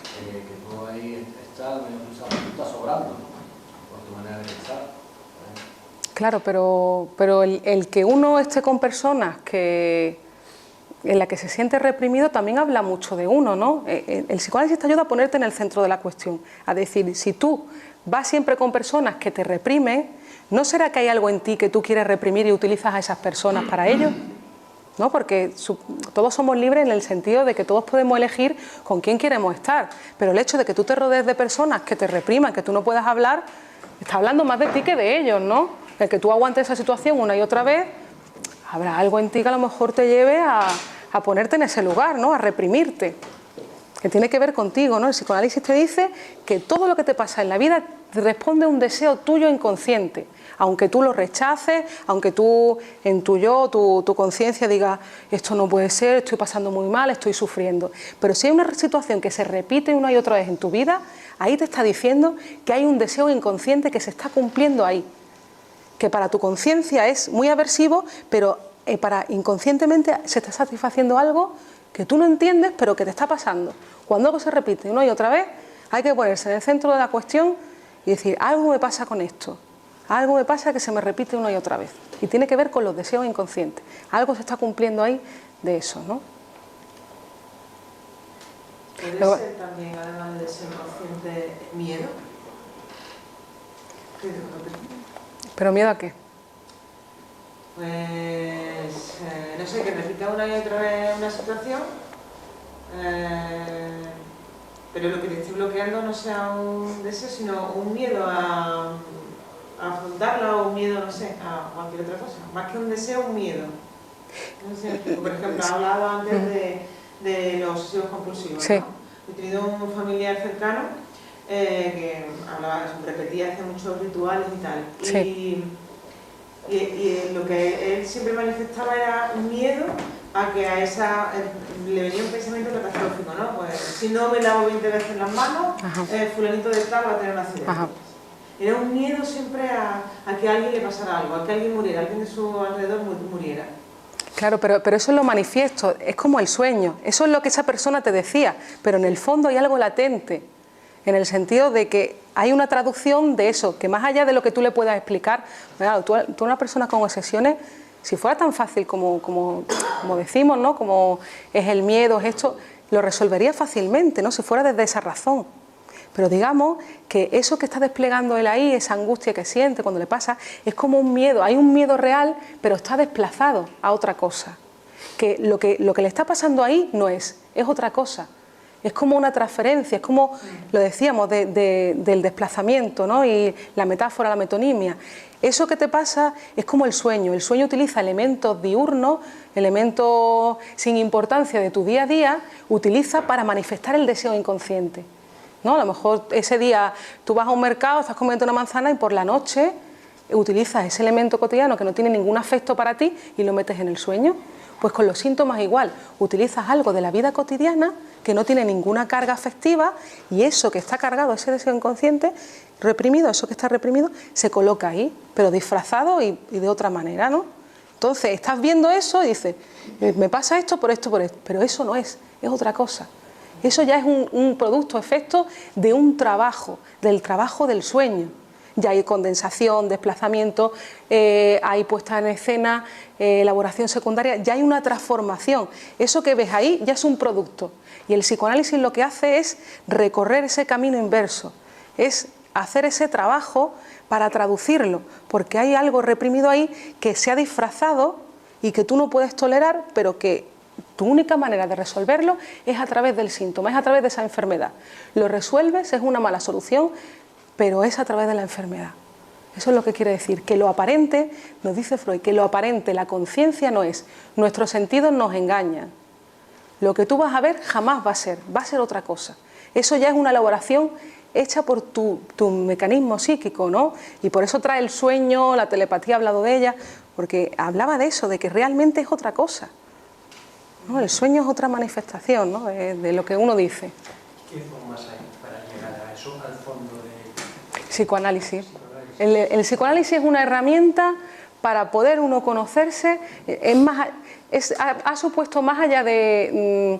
Que tú ahí estás, tú estás sobrando, ¿no? Por tu manera de pensar. Claro, pero el que uno esté con personas en la que se siente reprimido también habla mucho de uno, ¿no? El psicoanálisis te ayuda a ponerte en el centro de la cuestión, a decir, si tú vas siempre con personas que te reprimen, ¿no será que hay algo en ti que tú quieres reprimir y utilizas a esas personas para ello? ¿No? Porque todos somos libres en el sentido de que todos podemos elegir con quién queremos estar, pero el hecho de que tú te rodees de personas que te repriman, que tú no puedas hablar, está hablando más de ti que de ellos, ¿no? El que tú aguantes esa situación una y otra vez, habrá algo en ti que a lo mejor te lleve a ponerte en ese lugar, ¿no? A reprimirte, que tiene que ver contigo, ¿no? El psicoanálisis te dice que todo lo que te pasa en la vida responde a un deseo tuyo inconsciente, aunque tú lo rechaces, aunque tú en tu yo, tu conciencia diga, esto no puede ser, estoy pasando muy mal, estoy sufriendo. Pero si hay una situación que se repite una y otra vez en tu vida, ahí te está diciendo que hay un deseo inconsciente que se está cumpliendo ahí, que para tu conciencia es muy aversivo, pero para inconscientemente se está satisfaciendo algo que tú no entiendes, pero que te está pasando. Cuando algo se repite una y otra vez, hay que ponerse en el centro de la cuestión y decir, algo me pasa con esto, algo me pasa que se me repite una y otra vez. Y tiene que ver con los deseos inconscientes. Algo se está cumpliendo ahí de eso, ¿no? ¿Puede ser también, además de ser consciente, miedo? ¿Pero miedo a qué? Pues, no sé, que repita una y otra vez una situación, pero lo que te esté bloqueando no sea un deseo, sino un miedo a afrontarla o un miedo, no sé, a cualquier otra cosa. Más que un deseo, un miedo. No sé, por ejemplo, he hablado antes de los obsesivos compulsivos, sí. ¿no? He tenido un familiar cercano que hablaba, repetía, hacía muchos rituales y tal. Sí. Y lo que él siempre manifestaba era miedo a que a esa le venía un pensamiento catastrófico, ¿no? Pues si no me lavo 20 veces las manos, fulanito de tal va a tener un accidente. Ajá. Era un miedo siempre a que a alguien le pasara algo, a que alguien muriera, alguien de su alrededor muriera. Claro, pero eso es lo manifiesto, es como el sueño, eso es lo que esa persona te decía, pero en el fondo hay algo latente, en el sentido de que hay una traducción de eso, que más allá de lo que tú le puedas explicar, claro, tú una persona con obsesiones, si fuera tan fácil como decimos, ¿no? Como es el miedo, es esto, lo resolvería fácilmente, ¿no? Si fuera desde esa razón. Pero digamos que eso que está desplegando él ahí, esa angustia que siente cuando le pasa, es como un miedo, hay un miedo real, pero está desplazado a otra cosa. Que lo que le está pasando ahí no es otra cosa. Es como una transferencia, es como, lo decíamos, del desplazamiento, ¿no? Y la metáfora, la metonimia. Eso que te pasa es como el sueño utiliza elementos diurnos, elementos sin importancia de tu día a día, utiliza para manifestar el deseo inconsciente, ¿no? A lo mejor ese día tú vas a un mercado, estás comiendo una manzana y por la noche utilizas ese elemento cotidiano que no tiene ningún afecto para ti y lo metes en el sueño. Pues con los síntomas igual, utilizas algo de la vida cotidiana que no tiene ninguna carga afectiva y eso que está cargado, ese deseo inconsciente, reprimido, eso que está reprimido, se coloca ahí, pero disfrazado y de otra manera, ¿no? Entonces estás viendo eso y dices, me pasa esto, pero eso no es otra cosa. Eso ya es un producto, efecto de un trabajo, del trabajo del sueño. Ya hay condensación, desplazamiento, hay puesta en escena, elaboración secundaria, ya hay una transformación. Eso que ves ahí ya es un producto. Y el psicoanálisis lo que hace es recorrer ese camino inverso, es hacer ese trabajo para traducirlo, porque hay algo reprimido ahí que se ha disfrazado y que tú no puedes tolerar, pero que tu única manera de resolverlo es a través del síntoma, es a través de esa enfermedad. Lo resuelves, es una mala solución, pero es a través de la enfermedad. Eso es lo que quiere decir, que lo aparente, nos dice Freud, que lo aparente, la conciencia no es, nuestros sentidos nos engañan. Lo que tú vas a ver jamás va a ser otra cosa. Eso ya es una elaboración hecha por tu mecanismo psíquico, ¿no? Y por eso trae el sueño, la telepatía, ha hablado de ella, porque hablaba de eso, de que realmente es otra cosa, ¿no? El sueño es otra manifestación, ¿no? de lo que uno dice. ¿Qué formas hay para llegar a eso, al fondo de psicoanálisis? El psicoanálisis es una herramienta para poder uno conocerse, ha supuesto más allá de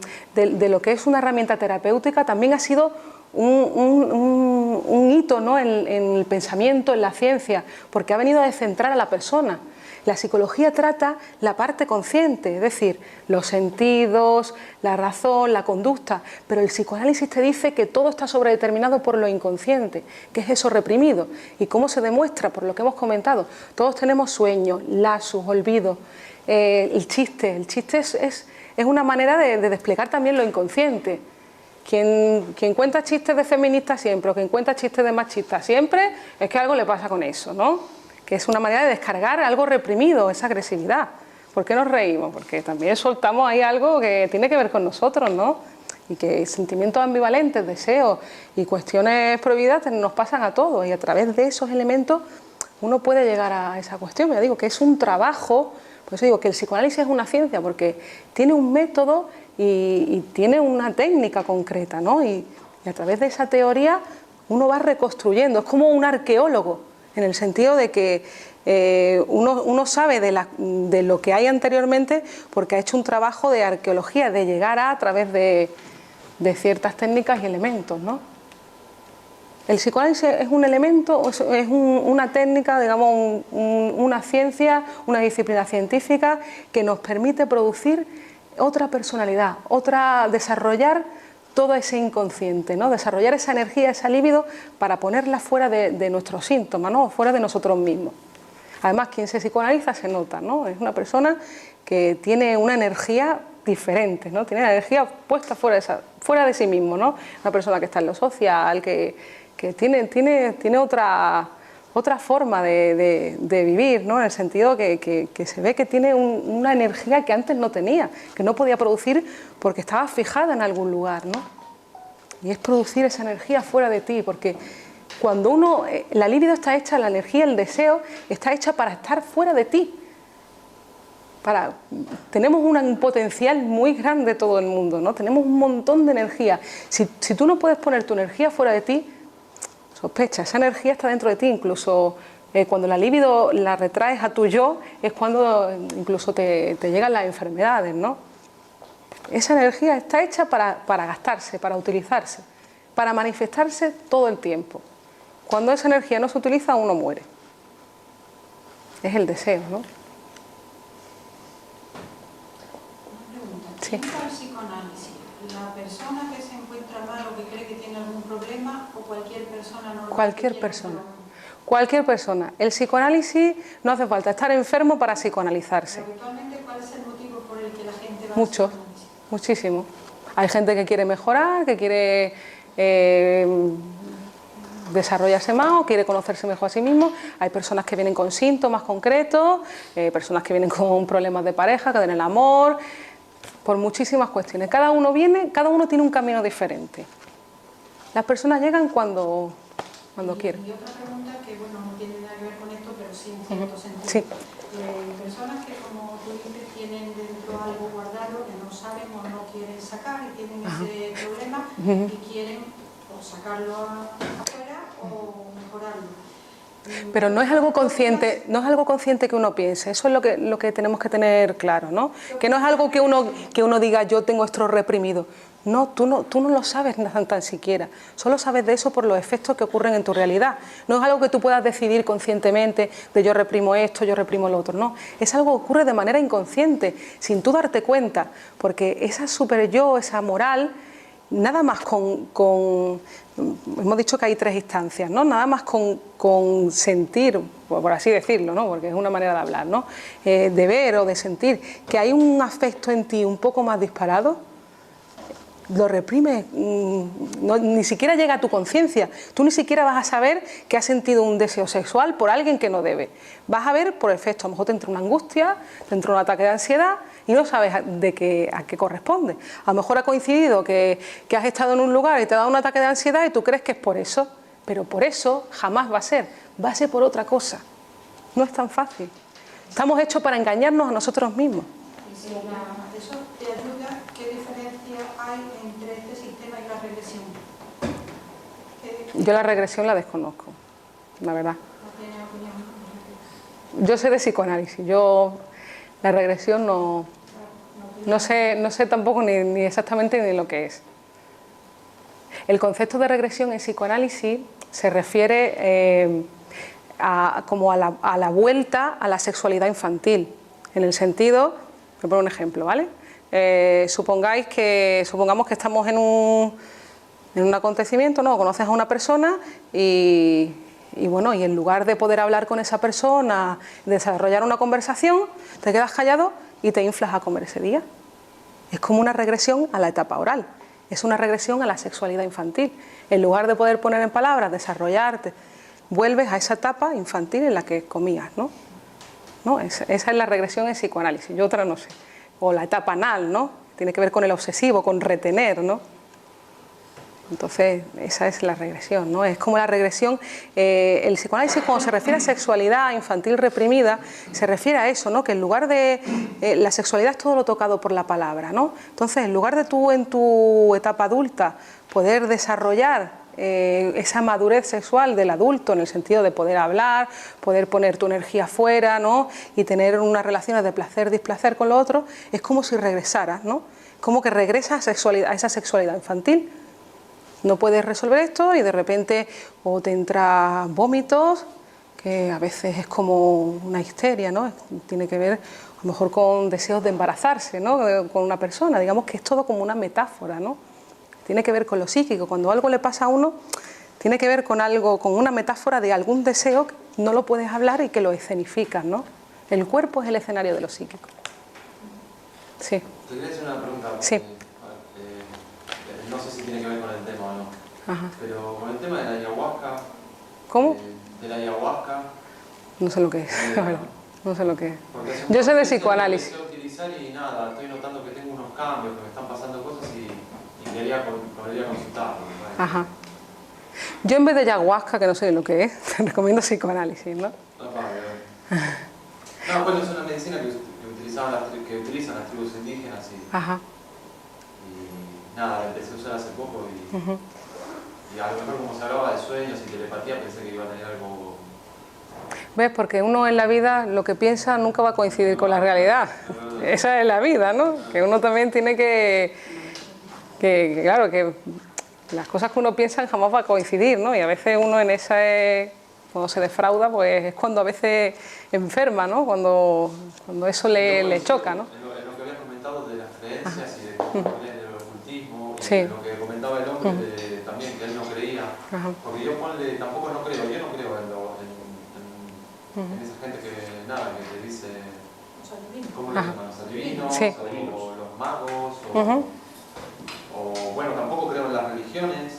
lo que es una herramienta terapéutica, también ha sido un hito, ¿no? en el pensamiento, en la ciencia, porque ha venido a descentrar a la persona. La psicología trata la parte consciente, es decir, los sentidos, la razón, la conducta, pero el psicoanálisis te dice que todo está sobredeterminado por lo inconsciente, que es eso reprimido. ¿Y cómo se demuestra? Por lo que hemos comentado. Todos tenemos sueños, lapsus, olvidos. El chiste es una manera de desplegar también lo inconsciente. Quien cuenta chistes de feministas siempre, o quien cuenta chistes de machistas siempre, es que algo le pasa con eso, ¿no? Que es una manera de descargar algo reprimido, esa agresividad. ¿Por qué nos reímos? Porque también soltamos ahí algo que tiene que ver con nosotros, ¿no? Y que sentimientos ambivalentes, deseos y cuestiones prohibidas nos pasan a todos, y a través de esos elementos uno puede llegar a esa cuestión. Ya digo que es un trabajo, por eso digo que el psicoanálisis es una ciencia, porque tiene un método y tiene una técnica concreta, ¿no? Y a través de esa teoría uno va reconstruyendo, es como un arqueólogo, en el sentido de que uno sabe de lo que hay anteriormente porque ha hecho un trabajo de arqueología, de llegar a través de ciertas técnicas y elementos, ¿no? El psicoanálisis es un elemento, es una técnica, digamos, una ciencia, una disciplina científica que nos permite producir otra personalidad, desarrollar todo ese inconsciente, ¿no? Desarrollar esa energía, esa libido para ponerla fuera de nuestros síntomas, ¿no? Fuera de nosotros mismos. Además, quien se psicoanaliza se nota, ¿no? Es una persona que tiene una energía diferente, ¿no? Tiene la energía puesta fuera de sí mismo, ¿no? Una persona que está en lo social, que tiene otra forma de vivir, ¿no? En el sentido que se ve que tiene una energía que antes no tenía, que no podía producir porque estaba fijada en algún lugar, ¿no? Y es producir esa energía fuera de ti, porque cuando la libido está hecha, la energía, el deseo, está hecha para estar fuera de ti. Tenemos un potencial muy grande todo el mundo, ¿no? Tenemos un montón de energía. Si tú no puedes poner tu energía fuera de ti, sospecha, esa energía está dentro de ti. Incluso cuando la libido la retraes a tu yo, es cuando incluso te llegan las enfermedades, ¿no? Esa energía está hecha para gastarse, para utilizarse, para manifestarse todo el tiempo. Cuando esa energía no se utiliza, uno muere. Es el deseo, ¿no? Sí. ¿Quién va al psicoanálisis? ¿La persona que se encuentra mal o que cree que tiene algún problema o cualquier persona normal? Cualquier persona. Cualquier persona. El psicoanálisis no hace falta estar enfermo para psicoanalizarse. Pero actualmente, ¿cuál es el motivo por el que la gente va Muchos, al psicoanálisis? muchísimo. Hay gente que quiere mejorar, que quiere desarrollarse más o quiere conocerse mejor a sí mismo. Hay personas que vienen con síntomas concretos, personas que vienen con problemas de pareja, que en el amor, por muchísimas cuestiones. Cada uno tiene un camino diferente. Las personas llegan cuando quieren. Y otra pregunta que, bueno, no tiene nada que ver con esto, pero sí en cierto sentido. Sí. Personas que, como tú dices, tienen dentro algo guardado que no saben o no quieren sacar y tienen ese problema y quieren o sacarlo afuera o mejorarlo. Pero no es algo consciente que uno piense. Eso es lo que tenemos que tener claro, ¿no? Que no es algo que uno diga, yo tengo esto reprimido. No, tú no lo sabes tan siquiera. Solo sabes de eso por los efectos que ocurren en tu realidad. No es algo que tú puedas decidir conscientemente de yo reprimo esto, yo reprimo lo otro. No, es algo que ocurre de manera inconsciente, sin tú darte cuenta, porque esa super yo, esa moral, nada más hemos dicho que hay 3 instancias, ¿no? Nada más con sentir, por así decirlo, ¿no? Porque es una manera de hablar, ¿no? De ver o de sentir que hay un afecto en ti un poco más disparado, lo reprimes, ni siquiera llega a tu conciencia. Tú ni siquiera vas a saber que has sentido un deseo sexual por alguien que no debe. Vas a ver por efecto, a lo mejor te entra una angustia, te entra un ataque de ansiedad y no sabes a qué corresponde. A lo mejor ha coincidido que has estado en un lugar y te ha dado un ataque de ansiedad y tú crees que es por eso, pero por eso jamás va a ser por otra cosa. No es tan fácil. Estamos hechos para engañarnos a nosotros mismos. Y si eso te ayuda, ¿qué diferencia hay entre este sistema y la regresión? Yo la regresión la desconozco, la verdad. ¿No tienes opinión? Yo sé de psicoanálisis, yo la regresión no sé tampoco ni exactamente ni lo que es. El concepto de regresión en psicoanálisis se refiere como a la vuelta a la sexualidad infantil, en el sentido, voy a poner un ejemplo, ¿vale? Supongamos que estamos en un acontecimiento, ¿no? Conoces a una persona y bueno, y en lugar de poder hablar con esa persona, desarrollar una conversación, te quedas callado y te inflas a comer ese día. Es como una regresión a la etapa oral, es una regresión a la sexualidad infantil. En lugar de poder poner en palabras, desarrollarte, vuelves a esa etapa infantil en la que comías, ¿no? Esa es la regresión en psicoanálisis, yo otra no sé. O la etapa anal, ¿no? Tiene que ver con el obsesivo, con retener, ¿no? Entonces, esa es la regresión, ¿no? Es como la regresión, el psicoanálisis cuando se refiere a sexualidad infantil reprimida, se refiere a eso, ¿no? Que en lugar de, la sexualidad es todo lo tocado por la palabra, ¿no? Entonces, en lugar de tú en tu etapa adulta poder desarrollar esa madurez sexual del adulto en el sentido de poder hablar, poder poner tu energía fuera, ¿no? Y tener unas relaciones de placer-displacer con lo otro, es como si regresaras, ¿no? Como que regresas a esa sexualidad infantil. No puedes resolver esto y de repente o te entran vómitos, que a veces es como una histeria, ¿no? Tiene que ver a lo mejor con deseos de embarazarse, ¿no? Con una persona, digamos que es todo como una metáfora, ¿no? Tiene que ver con lo psíquico. Cuando algo le pasa a uno, tiene que ver con algo, con una metáfora de algún deseo que no lo puedes hablar y que lo escenificas, ¿no? El cuerpo es el escenario de lo psíquico. Sí. Te quería hacer una pregunta. Sí. No sé si tiene que ver con el tema o no. Ajá. Pero con el tema de la ayahuasca. ¿Cómo? De la ayahuasca. No sé lo que es, la verdad. No sé lo que es. Yo sé de psicoanálisis. Lo empecé a utilizar y nada, estoy notando que tengo unos cambios, que me están pasando cosas y quería consultarlo. Ajá. Yo en vez de ayahuasca, que no sé lo que es, te recomiendo psicoanálisis, ¿no? No, bueno, es una medicina que utilizan las tribus indígenas y... Ajá. Nada, la empecé a usar hace poco y a lo mejor como se hablaba de sueños y telepatía pensé que iba a tener algo... ¿Ves? Porque uno en la vida lo que piensa nunca va a coincidir con la realidad. Esa es la vida, ¿no? Que uno también tiene que claro, que las cosas que uno piensa jamás va a coincidir, ¿no? Y a veces uno en esa... cuando se defrauda, pues es cuando a veces enferma, ¿no? Cuando eso le choca, ¿no? En lo que habías comentado de las creencias y de... Sí. Lo que comentaba el hombre también, que él no creía, porque yo tampoco no creo, yo no creo en esa gente que nada, que te dice, ¿cómo le llaman? Los adivinos, sí. O los magos, o bueno, tampoco creo en las religiones,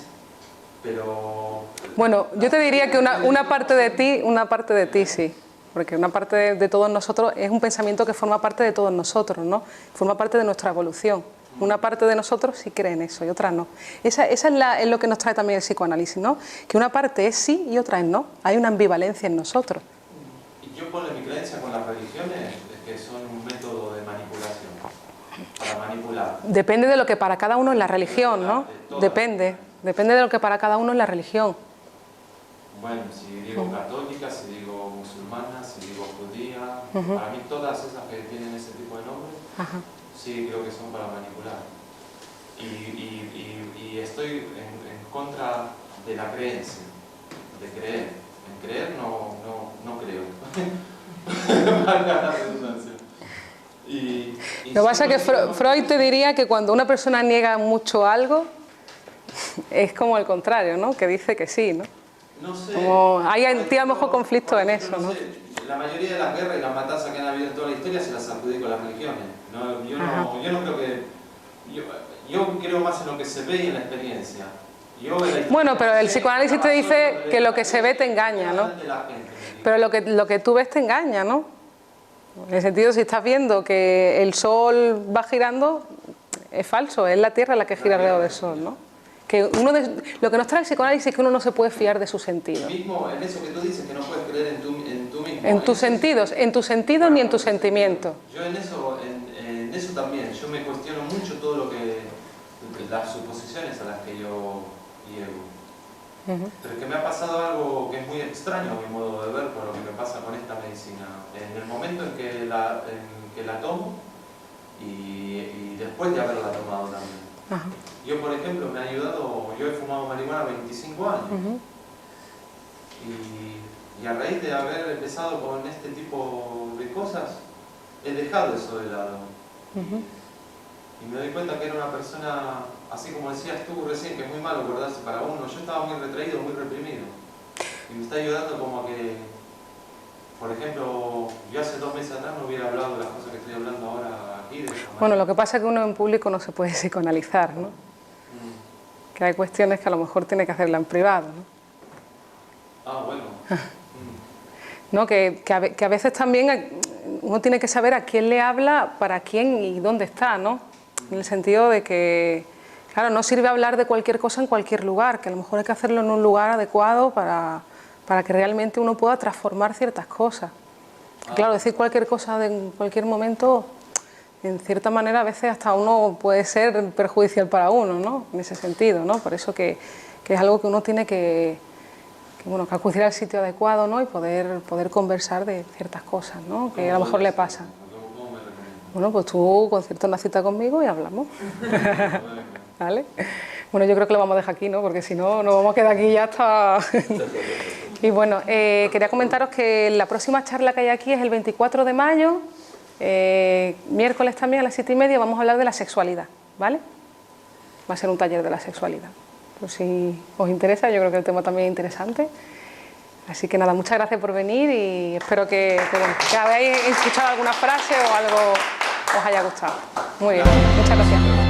pero... Bueno, yo te diría que una parte de ti sí, porque una parte de todos nosotros es un pensamiento que forma parte de todos nosotros, ¿no? Forma parte de nuestra evolución. Una parte de nosotros sí cree en eso y otra no. Esa es lo que nos trae también el psicoanálisis, ¿no? Que una parte es sí y otra es no. Hay una ambivalencia en nosotros. Y yo pongo mi creencia con las religiones que son un método de manipulación, para manipular. Depende de lo que para cada uno es la religión, ¿no? Depende de lo que para cada uno es la religión. Bueno, si digo católica, si digo musulmana, si digo judía, para mí todas esas que tienen ese tipo de nombres, sí creo que son para manipular. Y estoy en contra de la creencia, de creer. En creer no creo. Lo que pasa es que Freud te diría que cuando una persona niega mucho algo, es como el contrario, ¿no? Que dice que sí, ¿no? No sé. Como hay a lo mejor conflicto en eso, ¿no? Sé, la mayoría de las guerras y las matanzas que han habido en toda la historia se las adjudico a las religiones. Yo no creo que... Yo creo más en lo que se ve y en la experiencia. Bueno, pero el psicoanálisis te dice que lo que se ve te engaña, ¿no? Pero lo que tú ves te engaña, ¿no? En el sentido, si estás viendo que el sol va girando, es falso, es la Tierra la que gira alrededor del sol, ¿no? Que lo que nos trae el psicoanálisis es que uno no se puede fiar de sus sentidos. Mismo en eso que tú dices, que no puedes creer en tu mismo. En tus sentidos ni en tus sentimientos. Yo en eso también, yo me cuestiono mucho todo lo que, las suposiciones a las que yo llego. Pero es que me ha pasado algo que es muy extraño a mi modo de ver por lo que me pasa con esta medicina. En el momento en que la tomo y después de haberla tomado también. Ajá. Yo, por ejemplo, me ha ayudado, yo he fumado marihuana 25 años. Y a raíz de haber empezado con este tipo de cosas, he dejado eso de lado. Y me doy cuenta que era una persona, así como decías tú recién, que es muy malo acordarse para uno. Yo estaba muy retraído, muy reprimido. Y me está ayudando como a que, por ejemplo, yo hace 2 meses atrás no hubiera hablado de las cosas que estoy hablando ahora aquí. De esta manera. Bueno, lo que pasa es que uno en público no se puede psicoanalizar, ¿no? Que hay cuestiones que a lo mejor tiene que hacerla en privado, ¿no? Ah, bueno. ¿No? Que a veces también uno tiene que saber a quién le habla, para quién y dónde está, ¿no? En el sentido de que, claro, no sirve hablar de cualquier cosa en cualquier lugar, que a lo mejor hay que hacerlo en un lugar adecuado para que realmente uno pueda transformar ciertas cosas. Claro, decir cualquier cosa en cualquier momento, en cierta manera a veces hasta uno puede ser perjudicial para uno, ¿no? En ese sentido, ¿no? Por eso que es algo que uno tiene que acudir al sitio adecuado, ¿no? Y poder conversar de ciertas cosas, ¿no? Que a lo mejor le pasa. Bueno, pues tú concierta una cita conmigo y hablamos. ¿Vale? Bueno, yo creo que lo vamos a dejar aquí, ¿no? Porque si no, nos vamos a quedar aquí ya hasta... Y bueno, quería comentaros que la próxima charla que hay aquí es el 24 de mayo, miércoles también a las 7:30, vamos a hablar de la sexualidad, ¿vale? Va a ser un taller de la sexualidad. Pues si os interesa, yo creo que el tema también es interesante. Así que nada, muchas gracias por venir y espero que habéis escuchado alguna frase o algo os haya gustado. Muy bien, muchas gracias.